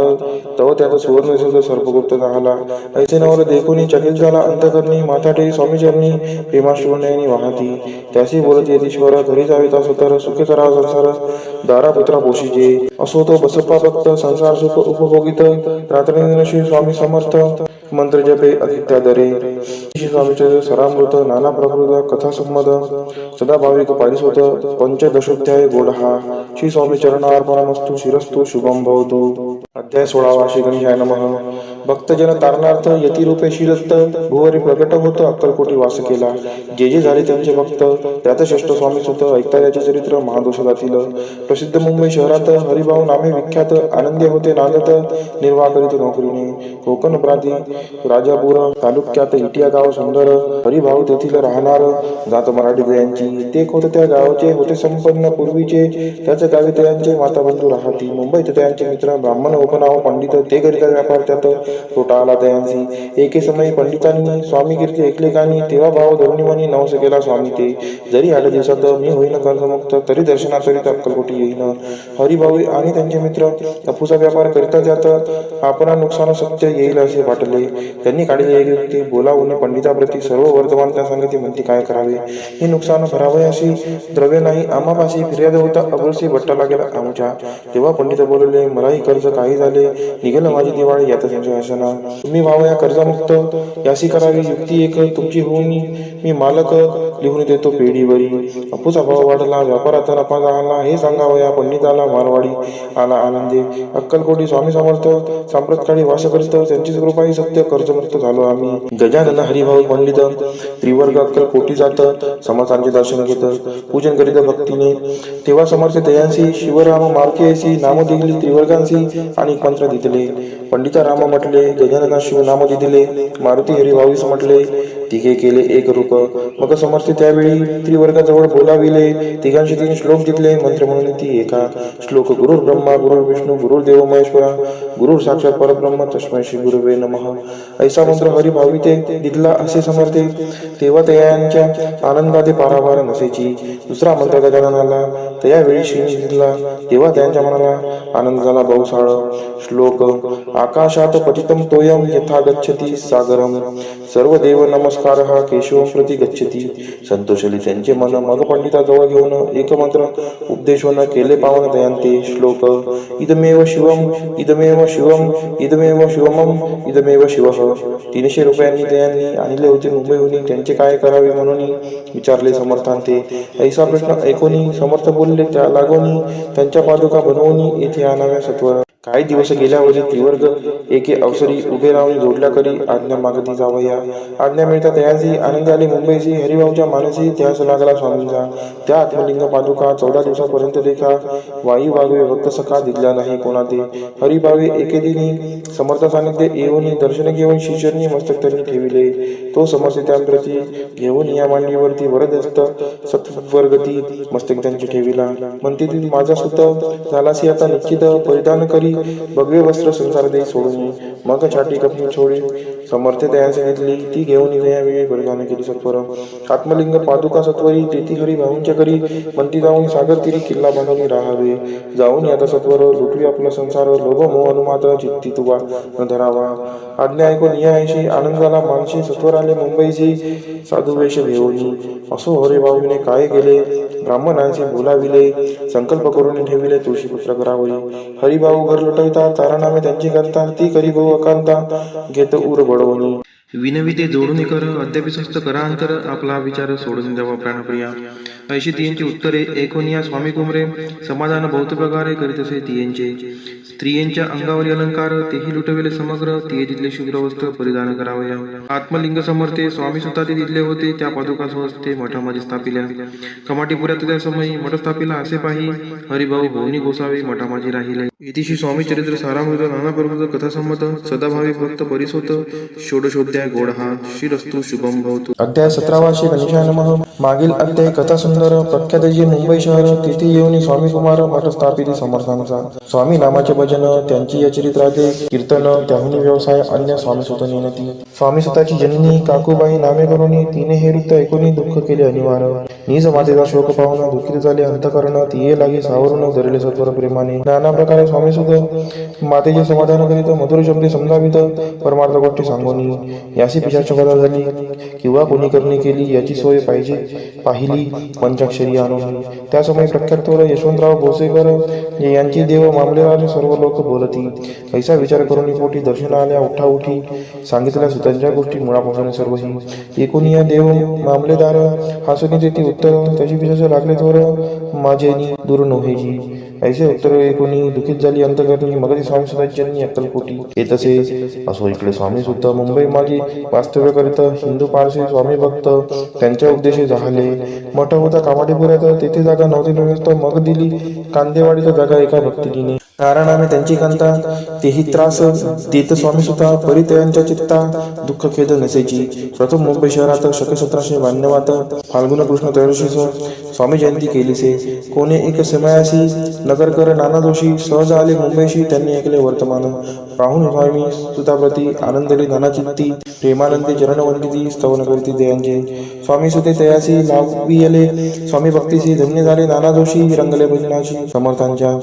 तव त्यात सुवर्ण सर्पगुप्त झाला. ऐसे नवल देखून चकित झाला अंतकरणी माथा ठेवी स्वामी चरणी प्रेमाश्रुनयनी वाहती. त्याशी बोलत येतीश्वर घरी जावे सतर सुखे करा संसार दारा पुत्रा पोषीचे. असो तो बसप्पा भक्त संसार सुख उपभोगित रात्रंदिन श्री स्वामी समर्थ मंत्र जपे अतित्या दरे. श्री स्वामीचे सरामृत नाना प्रकृत कथा संमद सदा भाविक पारिसोत पंचदशोध्याय गोडहा. श्री स्वामी चरणार्पणमस्तु शिरस्तु शुभम भवतु. अध्याय 16 श्री गणेशाय नमः. भक्तजन तारणार्थ यतिरूपे श्रीदत्त भुवरी प्रकट होत अक्कलकोटी वास केला. जे जे झाले त्यांचे भक्त त्यात श्रेष्ठ स्वामी सुत ऐकता याचे चरित्र महादोष जातील. प्रसिद्ध मुंबई शहरात हरिभाऊ नामे विख्यात आनंदी होते नांदत निर्वाह करीत नोकरीने. कोकण प्रांती राजापूर तालुक्यात इटिया गाव सुंदर हरिभाऊ तेथील राहणार जात मराठी दयांची. ते खोत त्या गावाचे होते संपन्न पूर्वीचे त्याच गावी त्यांचे माता बंधू राहती. मुंबईत त्यांचे मित्र ब्राह्मण उपनाव पंडित ते करिता व्यापार त्यात तोटा आला त्यांची. एके समयी पंडितांनी स्वामी कीर्ती ऐकले कानी तेव्हा भाव धरुणीमानी नवस केला स्वामी ते. जरी 8 दिवसात मी होईन कर्जमुक्त तरी दर्शनाकरिता अक्कलकोटी येईन. हरिभाऊ आणि त्यांचे मित्र अफूचा व्यापार करिता जात आपणा नुकसान सत्य येईल असे वाटले. त्यांनी काढले एक युक्ती बोलावून पंडिताप्रती सर्व वर्तमान त्या संगती म्हणती काय करावे. हे नुकसान भरावयाशी द्रव्य नाही आम्हापाशी फिर्याद होता अबुरशी भट्टा लागेल आमच्या. तेव्हा पंडित बोलले मलाही कर्ज काही झाले निघेल माझी दिवाळी यात संशय असना. तुम्ही व्हावया कर्जमुक्त याशी करावी युक्ती एक तुमची होऊन मी मालक लिहून देतो पेढीवरी. अपूचा भाव वाढला व्यापाराचा नफा झाला हे सांगावया पंडिताला मारवाडी आला आनंदे. अक्कलकोटी स्वामी समर्थ सांप्रतकाळी वास करीत त्यांचीच कृपाही सत्य कर्जमुक्त झालो आम्ही. गजानन हरिभाऊ पंडित त्रिवर्ग अक्कलकोटी जात समर्थांचे दर्शन घेत पूजन करीत भक्तीने. तेव्हा समर्थ दयांसी शिवराम मार्केसी नाम दिली त्रिवर्गांसी आणि मंत्र दिले. पंडिता राम म्हटले गजानना शिव नाम दिले मारुती हरिभाऊस म्हटले तिघे केले एक रूप. मग समर्थ त्यावेळी त्रिवर्गाजवळ बोलाविले. तिघांशी 3 श्लोक जिंकले. मंत्र म्हणून ती एका श्लोक गुरुर् ब्रह्मा गुरुर्विष्णू गुरुर्देव महेश्वरा गुरुर साक्षात परब्रह्म तस्मै श्री गुरुवे नमः. ऐसा मंत्र हरिभाविते दिदला असे समर्थे. तेव्हा त्यांच्या आनंदाते पारावार नसेची. दुसरा मंत्र गजाननाला त्यावेळी श्री दिदला. तेव्हा त्यांच्या मनाला आनंद झाला बहुसाळ. श्लोक आकाशात पतितं तोयम यथा गच्छति सागरम सर्व देव नमस्कार हा केशवं प्रति गच्छति. संतोषली त्यांचे मन. मग पंडिताजवळ घेऊन एक मंत्र उपदेशवन केले पावन दयांते. श्लोक इदमेव शिवम इदमेव शिवम इदमेव शिवमम इदमेव शिवः. 300 रुपयांनी दयांनी आणले होते मुंबईहून. त्यांचे काय करावे म्हणून विचारले समर्थांते. ऐसा प्रश्न ऐकून समर्थ बोलले त्या लागोनी त्यांच्या पादुका बनवून येथे आणाव्या सत्वर. काही दिवस गेल्यावरी त्रिवर्ग एके अवसरी उभे राहून जोडल्या करी आज्ञा मागती जावया. आज्ञा मिळता त्यांची आनंद आली मुंबईची. हरिभाऊच्या मानसी ध्यास लागला स्वामींचा. त्या आत्मलिंग पादुका 14 दिवसापर्यंत देखा वायू वागवे भक्त सखा दिसला नाही कोणाते. हरिभावे एके दिनी समर्थ सानिध्य येऊन दर्शन घेऊन शिष्यरणी मस्तक त्यांनी ठेविले. तो समर्थ त्यांप्रती घेऊन या मांडीवरती वरदस्त सत्वर्गती मस्तक त्यांची ठेविला. म्हणते ती माझा सुत झालासी आता निश्चित परिधान करी भगवे वस्त्र संसार दे सोडून. मग छाटी कपनी छोडी समर्थ त्यांची घेतली. ती घेऊन यावेळी परिधान केली सत्वर. आत्मलिंग पादुका सत्वरी तेथी हरी भाऊंच्या करी. म्हणती जाऊन सागर तिरी किल्ला बांधून राहावे. जाऊन आता सत्वर लुटवी आपला संसार. लोभ मोह अनुमात चित्ती तुवा न धरावा. आज्ञा ऐकून यायशी आनंद झाला मानशी. सत्वर आले मुंबईची साधू वेश घेऊन. असो हरिभाऊने काय केले ब्राह्मणांशी बोलाविले. संकल्प करून ठेविले तुळशीपुत्र करावरी. हरिभाऊ घर लुटविता तारानामे त्यांची करता. ती करी भाऊ अकांता घेत उर बडवणी. विनविते जोडून कर अद्याप स्वस्त करांतर आपला विचार सोडून द्यावा प्राणप्रिया. ऐशी तियांची उत्तरे ऐकून या स्वामी कुमरे समाधान बहुत प्रकारे करीत असे तियांचे. स्त्रियांच्या अंगावरील अलंकार तेही लुटविले समग्र. तिये तिथले शुभ्र वस्त्र परिधान करावया. आत्मलिंग समर्थे स्वामी सुद्धा ते तिथले होते. त्या पादुका स्वस्ते मठामध्ये स्थापिल्या. कमाटीपुऱ्यात त्या समयी मठ स्थापिला असे पाही. हरिभाऊ भवनी गोसावे मठामाजी राहिले. इतिशी स्वामी चरित्र सारामृत नाना प्रभुत कथासंमत सदाभावी भक्त परिसोत षोडशोध्याय गोड हा श्रीरस्तु शुभम भवतु. अध्याय 17 श्री गणेशाय नमः. मागील अध्याय कथा सुंदर. प्रख्यात जे मुंबई शहर तेथे येऊन स्वामी कुमार मठ स्थापित समर्थांचा. स्वामी नामाचे भजन त्यांची या चरित्राचे कीर्तन त्याहुनी व्यवसाय अन्य स्वामी सुत नेनती. स्वामी सुताची जननी काकूबाई नामे करून तिने हे वृत्त ऐकून दुःख केले अनिवार. निज मातेचा शोक पाहून दुःखित झाले अंतकरण. तिये लागे सावरून धरले सत्वर प्रेमाने. नाना प्रकारे स्वामी सुत मातेचे समाधान करीत मधुर शब्दे समजावित परमार्थ गोष्टी सांगून. यासी पिशाच कथा झाली किंवा कोणी करणी केली याची सोय पाहिजे पाहिली पंचाक्षरी आणून. त्या समय प्रख्यात यशवंतराव भोसेकर यांची देव मामलेदार सर्व लोक बोलती. ऐसा विचार करून पोटी दर्शन आल्या उठा उठी सांगितल्या सुतांच्या गोष्टी मुळापासून सर्वही. एकूण या देव मामलेदार हासुनी ती उत्तर तशी पिशाच लागले थोर माझेनी दूर नव्हेजी. ऐसे उत्तर ऐकून दुखित झाली अंतकरणी. मग स्वामी सुताची जननी अक्कलकोटी. येत असे असो इकडे स्वामी सुद्धा मुंबई माझी वास्तव्य करीत. हिंदू पारसी स्वामी भक्त त्यांच्या उपदेशी झाले. मठ होता कामाडीपुऱ्यात. तेथे जागा नव्हती व्यवस्था. मग दिली कांदेवाडीचा जागा एका भक्तिनीने. नारायणाने त्यांची कांता तेही त्रास देत स्वामी सुद्धा परितयांच्या चित्ता दुःख खेद नसेची. प्रथम मुंबई शहरात शक 1792 फाल्गुन कृष्ण त्रयोदशीस स्वामी जयंती केलीसे. कोणे एक समयासी नगरकर नाना दोषी सहज आले मुंबईशी. त्यांनी ऐकले वर्तमान. पाहून स्वामी सुताप्रती आनंदली नाना चित्ती. प्रेमानंदी चरणवंदिती स्तवन करती दयांचे. स्वामी सुते तयासी लावियले. स्वामी भक्तीसी धन्य झाले नाना दोषी. रंगले भजनाशी समर्थांच्या.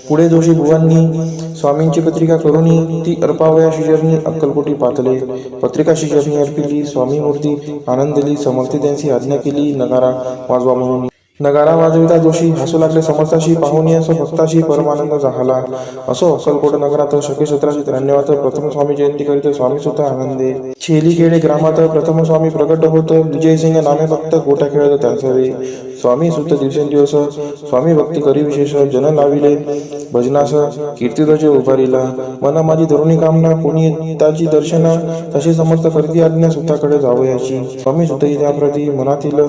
पुढे दोषी बुवांनी स्वामींची पत्रिका करून ती अर्पावया शिजरणी अक्कलकोटी पातले. पत्रिका शिजरणी अर्पिली. स्वामी मूर्ती आनंदली. समर्थ त्यांची आज्ञा केली नगारा वाजवा म्हणून. नगारा वाजविता जोशी हसू लागले समर्थाशी. पाहुणी असो भक्ताशी परमानंद झाला. असो अक्कलकोट नगरात शके 1793 प्रथम स्वामी जयंती करीत स्वामी सुद्धा आनंदे. छेलीखेडे ग्रामात प्रथम स्वामी प्रगट होत. विजयसिंग नामे भक्त गोटा खेळत त्यांचे. स्वामी सुत दिवसेंदिवस स्वामी भक्ती करी विशेष. जन लाविले भजनास कीर्तिध्वज उभारिला. मना माझी धरुणी कामना कोणी ताची दर्शना. तसे समर्थ करती आज्ञा सुताकडे जावयाची. स्वामी सुतही त्याप्रती मनातील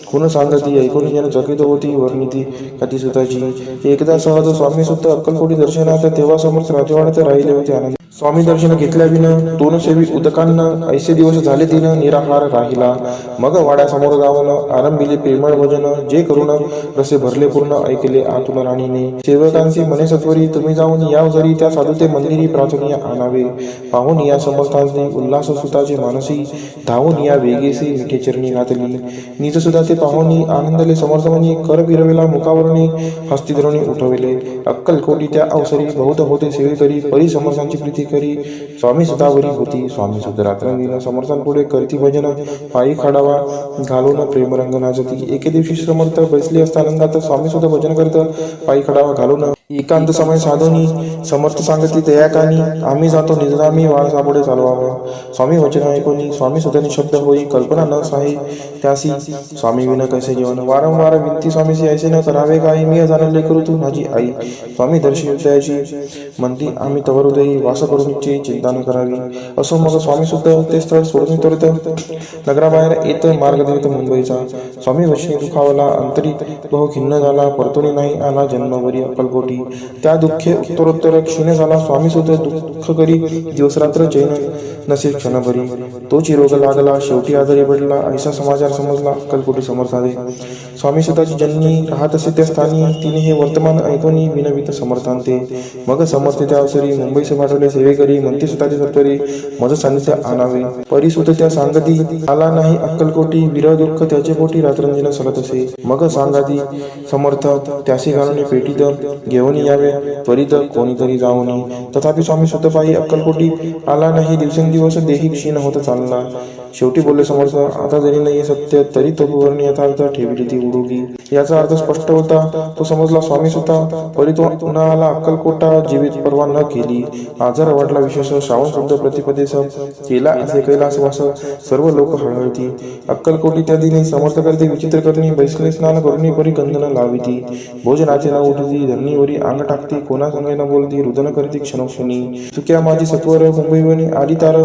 खुण सांगती. ऐकून जन जण चकित होती. वर्णिती कथीसुताची. एकदा सहज स्वामी सुद्धा अक्कलकोटी दर्शनात तेव्हा समर्थ राजवाड्यात राहिले होते. आनंद स्वामी दर्शन घेतल्याविन तोन सेवी उदकांना ऐसे दिवस झाले तिनं निराहार राहिला. मग वाड्यासमोर जाऊन आरंभिले प्रेमळ भजन. जे करून रसे भरले पूर्ण ऐकले आतुन राणीने. सेवकांशी म्हणे सत्वरी तुम्ही जाऊन या जरी त्या साधूते मंदिरी प्राचुर्य आणावे. पाहून या समर्थांनी उल्हास सुताचे मानसी. धावून या वेगेसी मिठे चरणी घातली. निज सुद्धा ते पाहुनी आनंदले समर्थांनी. कर फिरविला मुखावरणी हस्ती धरुणी उठविले. अक्कलकोटी त्या अवसरी बहुत होते सेवेकरी. परी समर्थांची प्रीती करी स्वामी सुतावरी होती. स्वामी सुद्धा रात्रंदिन समर्थांपुढे करती भजन. पायी खडावा घालून प्रेमरंग नाचती. एके दिवशी समर्थ बसले असता आनंदात स्वामी सुद्धा भजन करत पायी खडावा घालून एकांत समय साधोनी. समर्थ सांगती दयाकानी. आम्ही जातो निजधामी वाळ सापुढे चालवावा. स्वामी वचन ऐकोनी स्वामी सुद्धा निशब्द होई. कल्पना न साही त्यासी स्वामी विन कैसे जीवन. वारंवार विनती स्वामीसी ऐसे न करावे काही. मी जाणले करू तू माझी आई. स्वामी दर्शी हृदयाची म्हणती आम्ही तवर उदयी. वास करून इच्छे चिंता न करावी. असो मग स्वामी सुद्धा ते स्थळ सोडून त्वरित नगराबाहेर येत मार्ग देत मुंबईचा. स्वामी वचनी दुखावला अंतरी बहु खिन्न झाला. परतुनी नाही आला जन्मभरी अक्कलकोटी. त्या दुःखे उत्तरोत्तर क्षीण झाला. स्वामी सुद्धा दुःख करी दिवसरात्र चैन नसे क्षणभरी. तोची रोग लागला शेवटी आजारी पडला. ऐसा समाचार समजला अक्कलकोटी समर्थाने. स्वामी सुद्धाची जननी राहत असे त्या स्थानी. तिने हे वर्तमान ऐकून विनवित समर्थांते. मग समर्थ त्या अवसरी मुंबईस पाठवले सेवेकरी. म्हणते सुताचे सत्वरी मज सान्निध्य आणावे. परिसुत त्या सांगती आला नाही अक्कलकोटी. विरह दुःख त्याचे पोटी रात्रंदिन सलत असे. मग सांगाती समर्थ त्यासी घालून पेटीत घेऊन यावे त्वरित कोणीतरी जाऊनी. तथापि स्वामी सुद्धा पायी अक्कलकोटी आला नाही. दिवसेंदिवस देही क्षीण होत चालला. शेवटी बोलले समर्थ आता जरी नाही सत्य तरी तो वर्णी यथार्थ ठेवली ती उडुगी. याचा अर्थ स्पष्ट होता. तो समजला स्वामी सुद्धा. परी तो पुन्हा आला अक्कलकोटा. जीवित परवा न केली. आजार वाढला विशेष. श्रावण शुद्ध प्रतिपदेश केला असे कैलासवास. सर्व लोक हळहळती. अक्कलकोटी त्या दिनी समर्थ करते विचित्र करणी. बैसले स्नान करुणी परी कंदन लाविती. भोजनाचे न उठती. धरणीवरी अंग टाकती. कोणा संगे न बोलती. रुदन करती क्षणोक्षणी. चुक्या माझी सत्वर मुंबईवनी आली तार.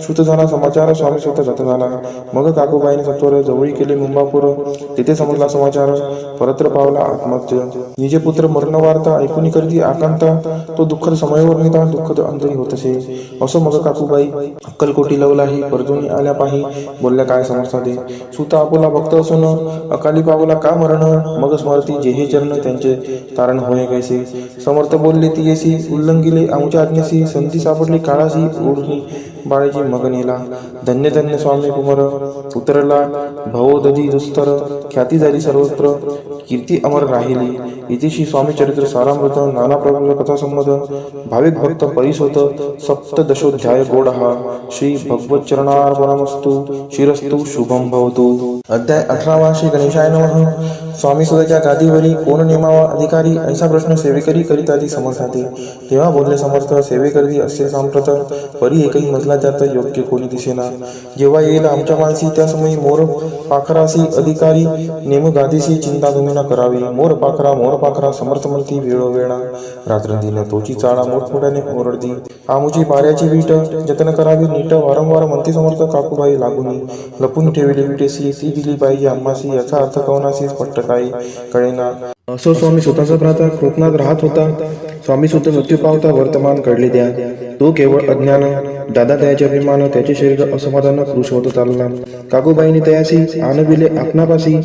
श्रुत झाला समाचार स्वामी स्वतः गत झाला. मग काकूबाईने सत्वर जवळी केले मुंबापूर. तिथे समजला समाचार. परत्र पावला आत्महत्य. निजे पुत्र मरण वार्ता ऐकून करती आकांता. तो दुःखद समयवर निता दुःखद अंतरी होत असे. असो मग काकूबाई अक्कलकोटी लवलाही. परतुनी आल्या पाही बोलल्या काय समर्थाते. सुता आपुला भक्त असून अकाली पावला का मरण. मग स्मरती जेहे चरण त्यांचे तारण होय कैसे. समर्थ बोलले ती येसी. उल्लंघिले आमच्या आज्ञेसी. संधी सापडली काळाशी. ओढणी बाळाची मग नेला. धन्य धन्य स्वामी कुमार उतरला. भवोदधी दुस्तर. ख्याती झाली सर्वत्र. कीर्ती अमर राहिली. इतिशी स्वामी चरित्र सारामृत. नाना प्रबल कथा संमत. भाविक भक्त परिसोत. सप्तदशोध्याय गोड हा. श्री भगवत चरणार्पणमस्तु. शिरस्तु शुभम भवतु. अध्याय 18 श्री गणेशाय नमः. स्वामी सुद्धाच्या गादीवरी कोण नेमावा अधिकारी. ऐसा प्रश्न सेवेकरी करीत आधी समर्थाते. तेव्हा बोलले समर्थ सेवेकरी असे सांप्रत. परी एकही मजला त्यात योग्य कोणी दिसेना. जेव्हा येईल आमच्या मानसी त्या समयी मोर पाखरासी अधिकारी. नेम गादीसी चिंता तुम्ही न करावी. मोर पाखरा समर्थ म्हणती वेळोवेळा. रात्रंदिन तोची चाळा मोठमोठ्याने ओरडती. आमुची पाऱ्याची वीट जतन करावी नीट. वारंवार म्हणते समर्थ काकूबाई लागून. लपून ठेवली विटेसी ती दिली पाहिजे आम्हासी. याचा अर्थ कवनासी स्पष्ट काही कळेना. असो स्वामी स्वतःचा भ्राता कोकणात राहत होता. स्वामी सुद्धा मृत्यू पावता वर्तमान कळले द्या. तो केवळ अज्ञान. दादा त्याचे अभिमान. त्याचे शरीर असमाधान कृश होत चालला. काकूबाईने तयासी आणविले आपणापासी.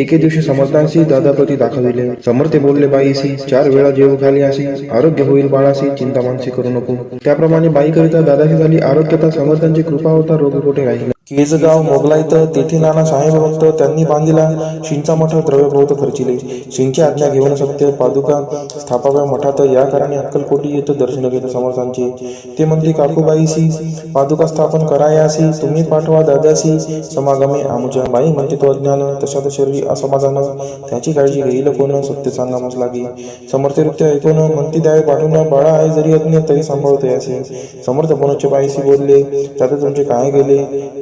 एके दिवशी समर्थांशी दादाप्रती दाखविले. समर्थे बोलले बाईसी 4 वेळा जेव खाली असी. आरोग्य होईल बाळासी. चिंता मानसी करू नको. त्याप्रमाणे बाई करिता दादाची झाली आरोग्यता. समर्थांची कृपा होता रोग कोठे राहिला. केजगाव मोगलाईत तेथे नाना साहेब भक्त. त्यांनी बांधिला शिंचा मठ. द्रव्य बहुत खर्चिले. शिंची आज्ञा घेऊन सत्य पादुका स्थापाव्या मठात. या कारणे अक्कलकोटी येत दर्शन घेत समर्थांचे. ते म्हणते काकूबाईसी पादुका स्थापन करायासी. तुम्ही पाठवा दादासी समागमे आमुच्या. बाई म्हणते तो अज्ञान तशात शरीर असमाधान. त्याची काळजी घेईल कोण. सत्य सांगा मस लागी. समर्थरित्य ऐकून म्हणती द्यावे पाठवून. बाळा आहे जरी अज्ञ तरी सांभाळते असे. समर्थ पुनश्च बाईसी बोलले त्यात तुमचे काय गेले.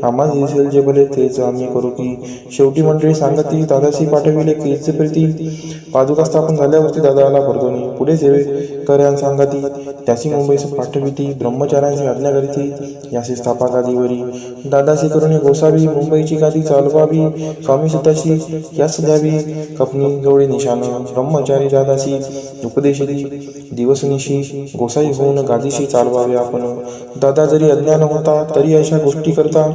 आम्हाला दिसेल जे भले तेच आम्ही करू की. शेवटी मंडळी सांगती दादाशी पाठविले केच प्रीती. पादुका स्थापन झाल्यावरती दादाला परतोनी. पुढे कर्यान सांगती त्यासी मुंबईस पाठविती ब्रह्मचार्यांची आज्ञा करीती यासी स्थापा गादीवरी दादासी करुणी गोसावी मुंबईची गादी चालवावी स्वामी सुताशी यास द्यावी कपनी जोडी निशान ब्रह्मचारी दादासी उपदेशिती दिवसनिशी गोसाई होऊन गादीशी चालवावे आपण दादा जरी अज्ञान होता तरी अशा गोष्टी करता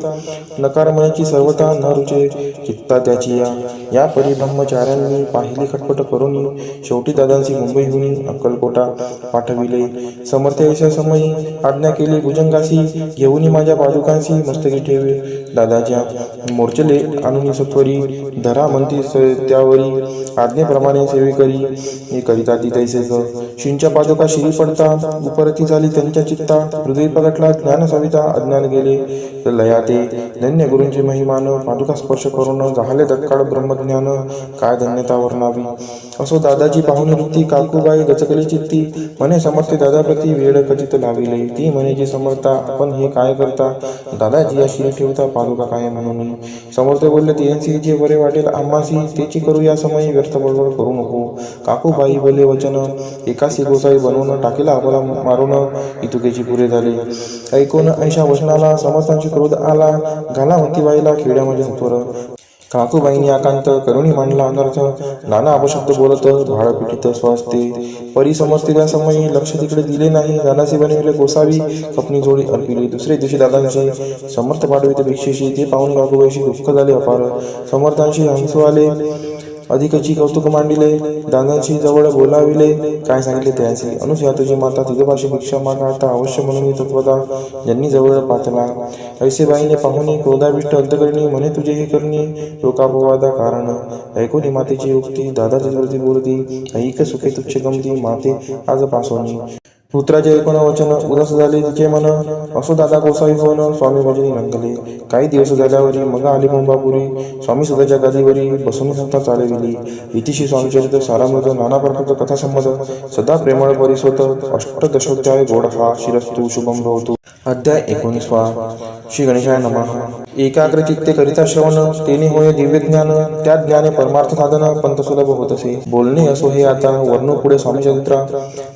नकार म्हणायची सर्वता न रुचे चित्ता त्याची या परी ब्रह्मचार्यांनी पाहिली खटपट करून शेवटी दादांची मुंबईहून अक्कलकोटा पाठविले समर्थ ऐशा समयी आज्ञा केली भुजंगासी घेऊन माझ्या पादुकांशी मस्तकी ठेवे दादाच्या मोर्चले आणून सत्वरी धरा म्हणती त्यावरी आज्ञेप्रमाणे सेवे करी करिता ती तैसे शिंच्या पादुका शिरी पडता उपरती झाली त्यांच्या चित्ता हृदय पगटला ज्ञान सविता अज्ञान गेले लयाते धन्य गुरूंचे महिमान पादुका स्पर्श करून झाले तत्काळ ब्रह्मज्ञान काय धन्यता वर्णावी असो दादाची पाहुणी वृत्ती काकूबाई गचकली चित्ती म्हणे समर्थ दादाप्रती वेळ कथित लाविले ती म्हणे जी समर्था आपण हे काय करता दादाजी या शिरी ठेवता पादुका काय म्हणून समर्थ बोलले तियांसी जे बरे वाटेल आम्हासी तेची करू या समयी व्यर्थ बडबड करू नको काकूबाई बोले वचन एकासी गोसाई बनवून टाकीला आपला मारून इतुकेची पुरे झाले ऐकून ऐशा वचनाला समर्थांची क्रोध आला घाला मतीबाईला खेड्यामध्ये सत्वर काकूबाईंनी आकांत करुणी मांडला अनर्थ नाना अपशब्द बोलत भाळ पिटीत स्वस्ते परी समजते समयी लक्ष तिकडे दिले नाही दादासी बनविले गोसावी कपनी जोडी अर्पिली दुसरे दिवशी दादांशी समर्थ पाठवित भिक्षेशी ते पाहून काकूबाईशी दुःख झाले अपार समर्थांशी हंसू आले अधिकची कौतुक मांडिले दादांशी जवळ बोलाविले काय सांगितले त्याची अनुसया तुझी माता तुझ्यापाशी भिक्षा मागाता अवश्य म्हणून तत्वता ज्यांनी जवळ पातला ऐसेबाईने पाहुणे क्रोधाविष्ट अंतकरणी म्हणे तुझे हे करणी लोकापवादा कारण ऐकून मातेची युक्ती दादाची वृत्ती बोलती ऐक सुखे तुच्छ गमती माते आज पासोनी पुत्राचे ऐकून वचन उदास झाले तिचे मन असो दादा गोसावी होऊन स्वामी भजनी रंगले काही दिवस झाल्यावरी मग आली मुंबापुरी स्वामी सुधाच्या गादीवरी बसून संस्था चालविली इतिशी स्वामीचरित्र सारामृत नाना प्रकारचा कथा संमत सदा प्रेमळ परिसोत अष्टदशोध्याय गोड हा शिरस्तु शुभम भवतु अध्याय 19 श्री गणेशाय नमः एकाग्र चित्ते करिता श्रवण तेने होय दिव्य ज्ञान त्या ज्ञाने परमार्थ साधन पंत सुलभ होत असे बोलणे असो हे आता वर्णू पुढे स्वामी चरित्र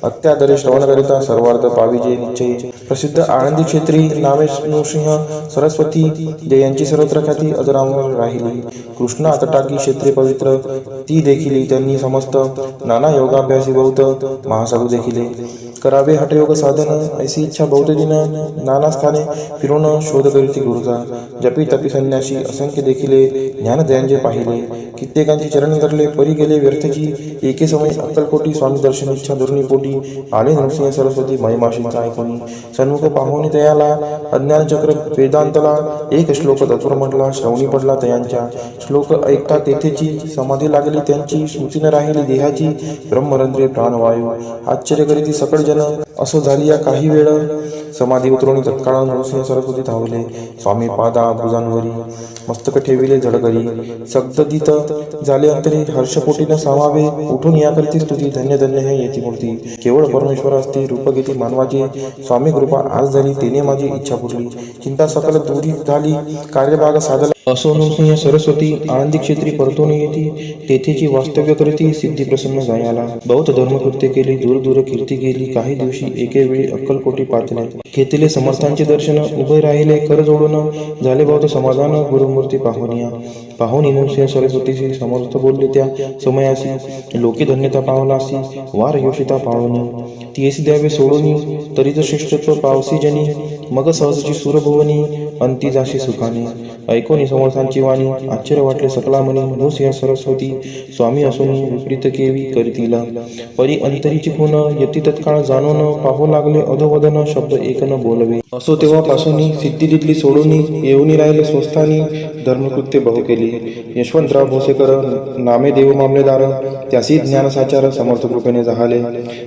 अत्यादरे श्रवण करिता सर्वार्थ पाविजे निश्चय प्रसिद्ध आनंदी क्षेत्री नामे नृसिंह सरस्वती जयांची सर्वत्र ख्याती अजरामर राहिली कृष्णा तटाकी क्षेत्रे पवित्र ती देखील त्यांनी समस्त नाना योगाभ्यासी बहुत महासाधू देखिले करावे हठयोग साधन ऐसी इच्छा बहुत दिन नाना स्थाने फिरून शोध करीती गुरुचा जपी तपी संन्यासी असंख्य देखिले ज्ञानदयांचे पाहिले कित्येकांची चरण धरले परी गेले व्यर्थची एके समय अक्कलकोटी स्वामी दर्शन इच्छा दुर्निपोटी आले नृसिंह सरस्वती महिमाशींचा ऐकून सन्मुख पाहुणी तयाला अज्ञान चक्र वेदांतला एक श्लोक तत्पर म्हटला श्रवणी पडला तयांच्या श्लोक ऐकता तेथेची समाधी लागली त्यांची स्मृतीने राहिली देहाची ब्रह्मरंध्रे प्राणवायू आश्चर्य करीती सकळ जन असो झाली या काही वेळ समाधी उतरवणी तत्काळ नृसिंह सरस्वती धावले स्वामी पादा भुजांवरी मस्तक ठेविले झडकरी सगदित झाले अंतरी हर्षपोटीने सामावे उठून याकरिती स्तुती धन्य धन्य हे येती मूर्ती केवळ परमेश्वर असते रूप घेती मानवाची स्वामी कृपा आज झाली तेने माझी इच्छा पुरली चिंता सकल दूरी झाली कार्यभाग साधला असो नृसिंह सरस्वती आनंदी क्षेत्री परतून येती तेथेची वास्तव्य करीती सिद्धी प्रसन्न जायाला बहुत धर्मकृत्य केली दूर दूर कीर्ती गेली काही दिवशी एके वेळी अक्कलकोटी पातले घेतले समर्थांचे दर्शन उभे राहिले कर जोडून झाले बहुत समाधान गुरुमूर्ती पाहुणी नृसिंह सरस्वतीशी समर्थ बोलले त्या समयासी लोके धन्यता पावलासी वार योषिता पावनी तीस द्यावे सोडूनी तरीच श्रेष्ठत्व पावसी जनी मग सहजची सुरभुवनी अंती जाशी सुखाने ऐकून समर्थांची वाणी आश्चर्य वाटले सकला मनी नृसिंह सरस्वती स्वामी असून विपरीत केवी करतीला परी अंतरीची खून यती तत्काळ जाणून पाहू लागले अधोवदन शब्द एक न बोलवे असो तेव्हापासून सिद्धी तिथली सोडून येऊनी राहिले स्वस्थानी धर्मकृत्य बहु केली यशवंतराव भोसेकर नामे देव मामलेदार त्यासी ज्ञान साचार समर्थ कृपेने झाले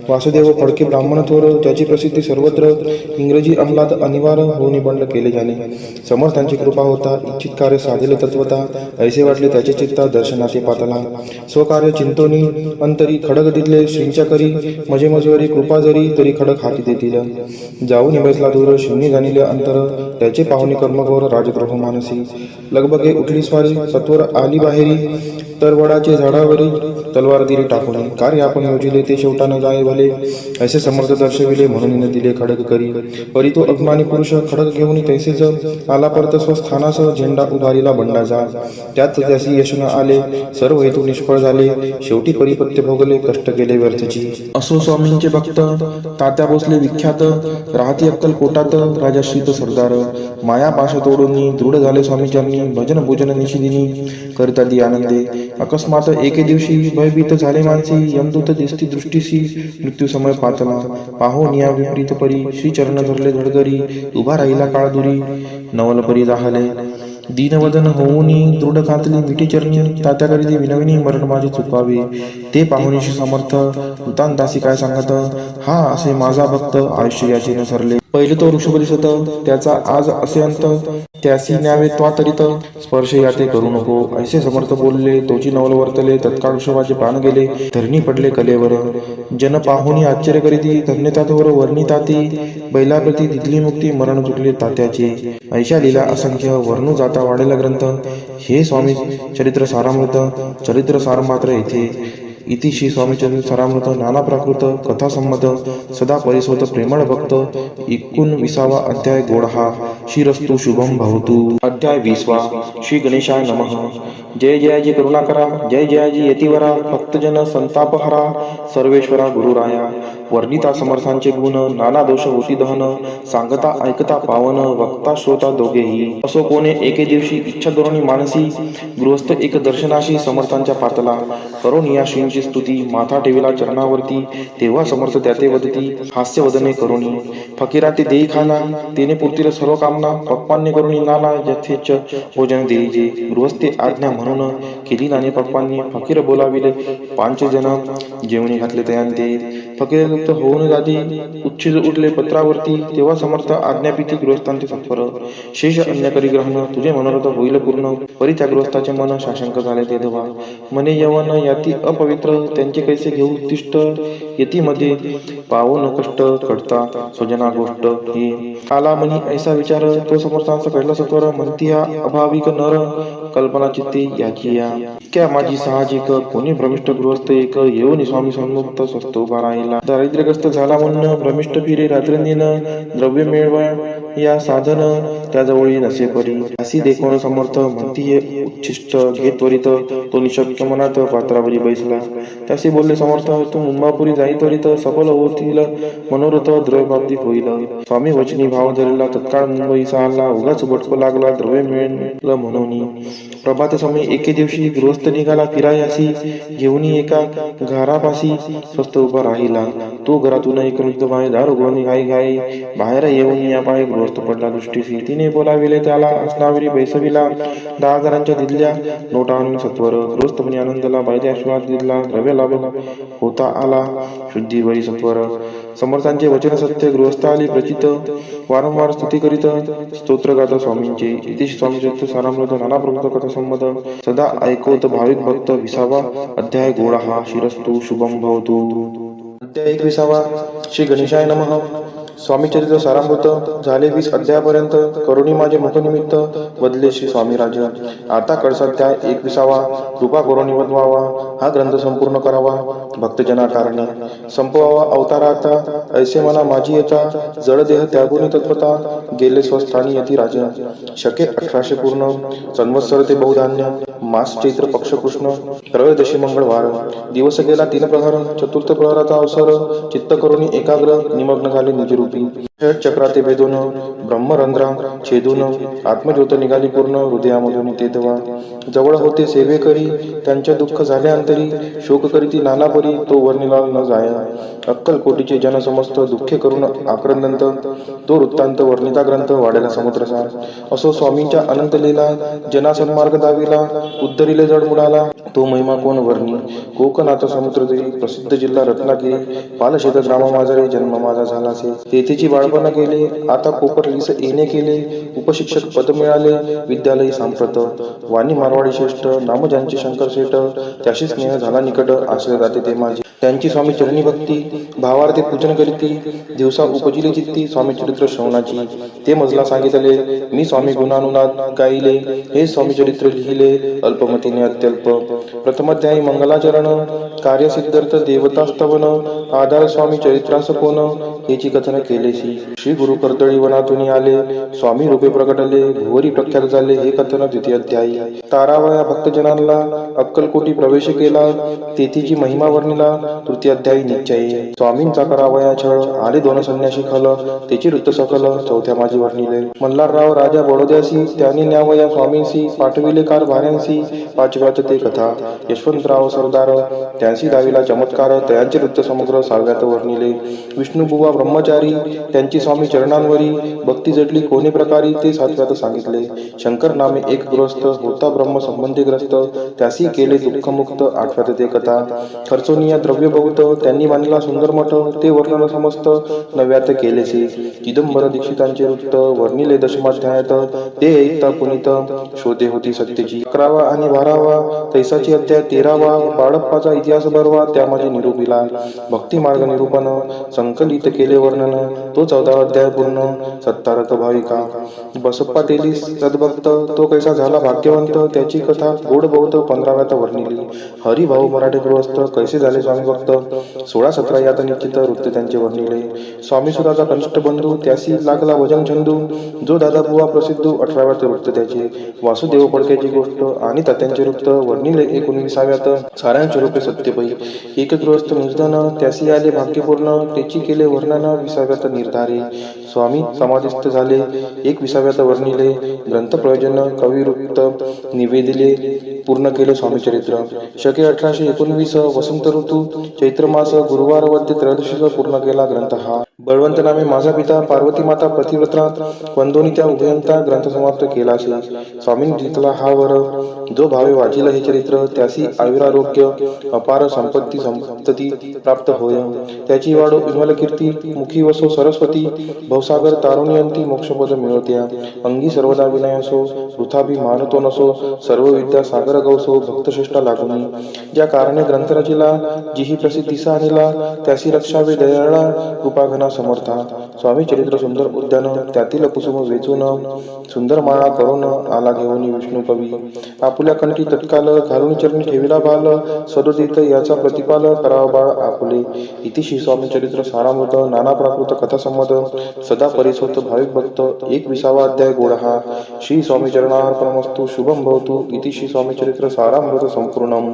वासुदेव फडके ब्राह्मण थोर ज्याची प्रसिद्धी सर्वत्र इंग्रजी अंमलात अनिवार्य होऊन बंड केले जाणे समर्थांची कृपा होता इच्छित कार्य साधेल तत्वता ऐसे वाटले त्याचे चित्ता दर्शनाचे पातला स्वकार्य चिंतोनी अंतरी खडक दिले श्रींच्या करी मजे मजवरी कृपा जरी तरी खडक हाती देतील जाऊन बसला दूर शिवनी जाणिले अंतर त्याचे पाहुणे कर्मघोर राजद्रोह मानसी लगबगे उठली स्वारी सत्वर आली बाहेरी तर वडाचे झाडावरी तलवार दिली टाकून कार्य आपण योजिले ते शेवटा न जाय भले ऐसे समर्थ दर्शविले म्हणून न दिले खडक करी परी तो अभिमानी पुरुष खडक घेऊन तैसेच आला परत स्वस्थानास झेंडा उभारीला बंडा जा त्यात त्यासी यश न आले सर्व हेतू निष्फळ झाले शेवटी परिपत्य भोगले कष्ट गेले व्यर्थची असो स्वामींचे भक्त तात्या भोसले विख्यात राहती अक्कल कोटात राजाश्रीत सरदार माया पाश तोडून दृढ झाले स्वामीचरणी भजन भोजन निशिदिनी करता दी आनंदे अकस्मात एके दिवशी भयभीत झाले मानसी यमदूत दिसती दृष्टीसी मृत्यू समय पातला पाहून या विपरीत परी श्री चरण धरले धडधरी उभा राहिला काळ दुरी नवल परी जाहले दीनवदन होऊनी दृढ कातली मिठी चरणी तात्याकरिती विनविनी मरण माझे चुकावे ते पाहुणीशी समर्थ हुतांतासी काय सांगत हा असे माझा भक्त आयुष्य याचे न सरले पहिले तो ऋषभ दिसत त्याचा आज असे अंत त्यासी न्यावे त्वातरित स्पर्श याते करू नको ऐसे समर्थ बोलले तोची नवल वर्तले तत्काळ ऋषभाचे प्राण गेले धरणी पडले कलेवर जन पाहुनी आश्चर्य करीती धन्यतातवर वर्णिताती बैलाप्रती दिधली मुक्ती मरण चुकले तात्याचे ऐशा लीला असंख्य वर्णू जाता वाढेला ग्रंथ हे स्वामी चरित्र सारामृत चरित्र सार मात्र येथे इति श्री स्वामी चरित्र सारामृत नाना प्राकृत कथा संमत सदा परिसोत प्रेमळ भक्त 19 अध्याय गोडहा शिरस्तु शुभम भवतु अध्याय 20 श्री गणेशाय नमः जय जयाजी करुणाकरा जय जयाजी यतिवरा भक्तजन संतापहरा सर्वेश्वरा गुरुराया वर्णिता समर्थांचे गुण नाना दोष होती दहन सांगता ऐकता पावन वक्ता श्रोता दोघेही असो कोणे एके दिवशी इच्छा धोरणी मानसी गृहस्थ एक दर्शनाशी समर्थांच्या पातला करून या श्रींची स्तुती माथा ठेविला चरणावरती तेव्हा समर्थ त्याते वदती हास्य वदने करुणी फकीरा ते देई खाना तेने पुरतील सर्व कामना पक्वान्य करुणी नाना यथेच भोजन देईजे गृहस्थी आज्ञा म्हणून केली नाने पक्वान्य फकीर बोलाविले 5 जन जेवणी घातले तयांते फकीर मुक्त होऊन जाती उच्छिज उठले पत्रावरती तेव्हा समर्थ आज्ञापिती गृहस्थांचे सत्वर शेष अन्य करी ग्रहण तुझे मनोरथ होईल पूर्ण परी त्या गृहस्थाचे मन शाशंक झाले ते धवा मने यवन याती अपवित्र त्यांचे कैसे घेऊ उत्तिष्ट यतीमध्ये पावून कष्ट कडता स्वजना गोष्ट हे आला मनी ऐसा विचार तो समर्थांचा घडला सत्वर म्हणती हा अभाविक नर कल्पना चित्ते याची या क्या माझी साहजिक कोणी भ्रमिष्ठ गृहस्थ एक येऊन स्वामी सन्मुक्त स्वस्त उभा राहिला दारिद्र्यग्रस्त झाला म्हणून भ्रमिष्ठ फिरे रात्रंदिन द्रव्य मिळवा या साधन त्याजवळी नसे परी अशी देखून समर्थ म्हणती उच्छिष्ट घेत त्वरित तो निशक्य मनात पात्रावरी बैसला त्याशी बोलले समर्थ तू मुंबापुरी जाई त्वरित सफल होतील मनोरथ द्रव्यप्राप्ती होईल स्वामी वचनी भाव धरला तत्काळ मुंबईचा आला उगाच बटको लागला द्रव्य मिळेल म्हणून प्रभात समय एके दिवशी गृहस्थ निघाला फिरायासी घेऊन एका घरापाशी स्वस्त उभा राहिला तो घरातून एक वृद्ध बाई दार उघडून घाई घाई बाहेर येऊन या पाय गृहस्थ पडला दृष्टीसी तिने बोलाविले त्याला असनावरी बैसविला 10 जणांच्या दिल्या नोटा आणून सत्वर गृहस्थपणे आनंदला बाईच्या आशीर्वाद दिला द्रव्य लाभ होता आला शुद्धी बरी सत्वर समर्थांचे वचन सत्य गृहस्थ आली प्रचित वारंवार स्तुती करीत स्तोत्र गाता स्वामींचे इति स्वामी चरित्र सारामृत नाना प्रकृत कथा संमत सदा ऐकवत भाविक भक्त 20 अध्याय गोडहा शिरस्तु शुभम भवतु अध्याय 21 श्री गणेशाय नमः स्वामी चरित्र सारामृत झाले 20 अध्यायापर्यंत करुणी माझे मुखनिमित्त बदले श्री स्वामी राज आता कडसाध्याय 21 कृपा करुणी वदवावा हा ग्रंथ संपूर्ण करावा भक्तजना कारणे संपवावा अवताराता ऐसे मला माझी येता जड देह त्यागुनी तत्पता गेले स्वस्थानी यती राज शके 1800 पूर्ण संवत्सर ते बहुधान्य मास चैत्र पक्ष कृष्ण त्रयोदशी मंगळवार दिवस गेला 3 प्रहर चतुर्थ प्रहराचा अवसर चित्त करुणी एकाग्र निमग्न झाले निजरूपी चक्राते भेदून ब्रह्मरंध्रा छेदून आत्मज्योत निघाली पूर्ण हृदयामधून ते धवा जवळ होते सेवे करी त्यांचे दुःख झाले अंतरी शोक करीती नाना परी तो वर्णिला न जाय अक्कल कोटीचे जन समस्त दुःखे करून आक्रंदंत तो वृत्तांत वर्णिता ग्रंथ वाढेला समुद्रसार असो स्वामींच्या अनंत लीला जना सन्मार्ग दाविला उद्धरिले जड मुडाला तो महिमा कोण वर्णी कोकणाचा समुद्रदेवी प्रसिद्ध जिल्हा रत्नागिरी पालशेत ग्रामामाजरे जन्म माझा झालासे तेथेची बाळपण गेले आता कोपरलीस येणे केले उपशिक्षक पद मिळाले विद्यालयी सांप्रत वाणी मारवाडी श्रेष्ठ नाम ज्यांचे शंकर शेठ त्याशी स्नेह झाला निकट आश्रय जाते ते माझे त्यांची स्वामी चरणी भक्ती भावार्थे पूजन करीती दिवसा उपजिली चित्ती स्वामी चरित्र श्रवणाची ते मजला सांगितले मी स्वामी गुणानुनाद गाईले हे स्वामी चरित्र लिहिले अल्पमतीने अत्यल्प प्रथमाध्यायी मंगलाचरण कार्यसिद्धार्थ देवतास्तवन आधार स्वामी चरित्रास कोण याची कथन केलेसी श्री गुरु कर्दळी वनातून आले स्वामी रूपे प्रकटले भुवरी प्रख्यात झाले हे कथन द्वितीय अध्यायी तारावया भक्तजनांना अक्कलकोटी प्रवेश केला तेथीची महिमा वर्णिला तृतीय अध्यायी निश्चये स्वामींचा करावया छळ आले दोन संन्यासी खल त्याची वृत्त सकल चौथ्या माझी वर्णिले मल्हारराव राजा बडोद्यासी त्यांनी न्यावया स्वामींसी पाठविले कार भाऱ्यांसी पाचव्यात ते कथा यशवंतराव सरदार त्यांसी दाविला चमत्कार त्यांचे वृत्त समुद्र सहाव्यात वर्णिले विष्णुबुवा ब्रह्मचारी त्यांची स्वामी चरणांवरी भक्ती जडली कोणी प्रकारी ते सातव्यात सांगितले शंकर नामे एक गृहस्थ होता ब्रह्म संबंधी ग्रस्त त्यासी केले दुःखमुक्त आठव्यात ते कथा खर्चोनिया द्रव्य बहुत त्यांनी बांधला सुंदर मठ ते वर्णन समस्त नव्यात केलेसे चिदंबर दीक्षितांचे वृत्त वर्णिले दशमाध्यायात ते ऐकता पुनित शोधे होती सत्यची 11वा आणि 12वा तैसाची अध्याय 13वा बाळप्पाचा इतिहास बरवा त्यामध्ये निरूपिला भक्ती मार्ग निरूपण संकलित केले वर्णन तो 14वा अध्याय पूर्ण सत्तारथ भाविका बसप्पा तेलीस सद्भक्त तो कैसा झाला भाग्यवंत त्याची कथा गोड बहुत 15व्यात वर्णिली हरिभाऊ मराठे गृहस्थ कैसे झाले स्वामी भक्त 16-17 यात निश्चित वृत्त त्यांचे वर्णिले स्वामी सुराचा कनिष्ठ बंधू त्यासी लागला भजन छंदू जो दादा बुवा प्रसिद्ध 18व्यात वृत्त त्याचे वासुदेव फडक्याची गोष्ट आणि तात्यांचे वृत्त वर्णिले 19व्यात सारांश रूपे सत्यपै एक गृहस्थ निर्धन त्यासी आले भाग्यपूर्ण त्याची केले वर्णन 20व्यात निर्धारे स्वामी समाधिस्थ झाले 21व्यात वर्णिले ग्रंथ प्रयोजन कवी वृत्त निवेदिले पूर्ण केले स्वामी चरित्र शके 1819 वसंत ऋतू चैत्र मास गुरुवार वद्य त्रयोदशीचा पूर्ण केला ग्रंथ हा बळवंत नामे माझा पिता पार्वती माता पतिव्रता वंदोनी त्या उभयंता ग्रंथ समाप्त केला स्वामींनी लिहिला हा वर जो भावे वाचिल हे चरित्र त्यासी आयुरारोग्य अपार संपत्ती प्राप्त होय त्याची वाढो विमल कीर्ती मुखी वसो सरस्वती भवसागर तारुण्यंती मोक्षपद मिळवत्या अंगी सर्वदा विनय असो वृथाभी मानतो नसो सर्व विद्या सागर गवसो भक्तश्रेष्ठा लागुनी ज्या कारणे ग्रंथ रचिला जिही प्रसिद्धीसा आणला त्यासी रक्षावे दयाळा कृपाघना समर्था स्वामी चरित्र सुंदर उद्यान त्यातील कुसुम वेचून सुंदर माळा करून आला घेऊन विष्णू कवी आपुल्या कंठी तत्काल घालून चरणी ठेविला बाल सदोदित याचा प्रतिपाल करावा बाळ आपुले इतिशी स्वामी चरित्र सारामृत नाना प्राकृत कथा संमत सदा परिसोत भाविक भक्त 21वा अध्याय गोड हा श्री स्वामी चरणार्पणमस्तु शुभम भवतु इतिशी स्वामी चरित्र सारामृत संपूर्णम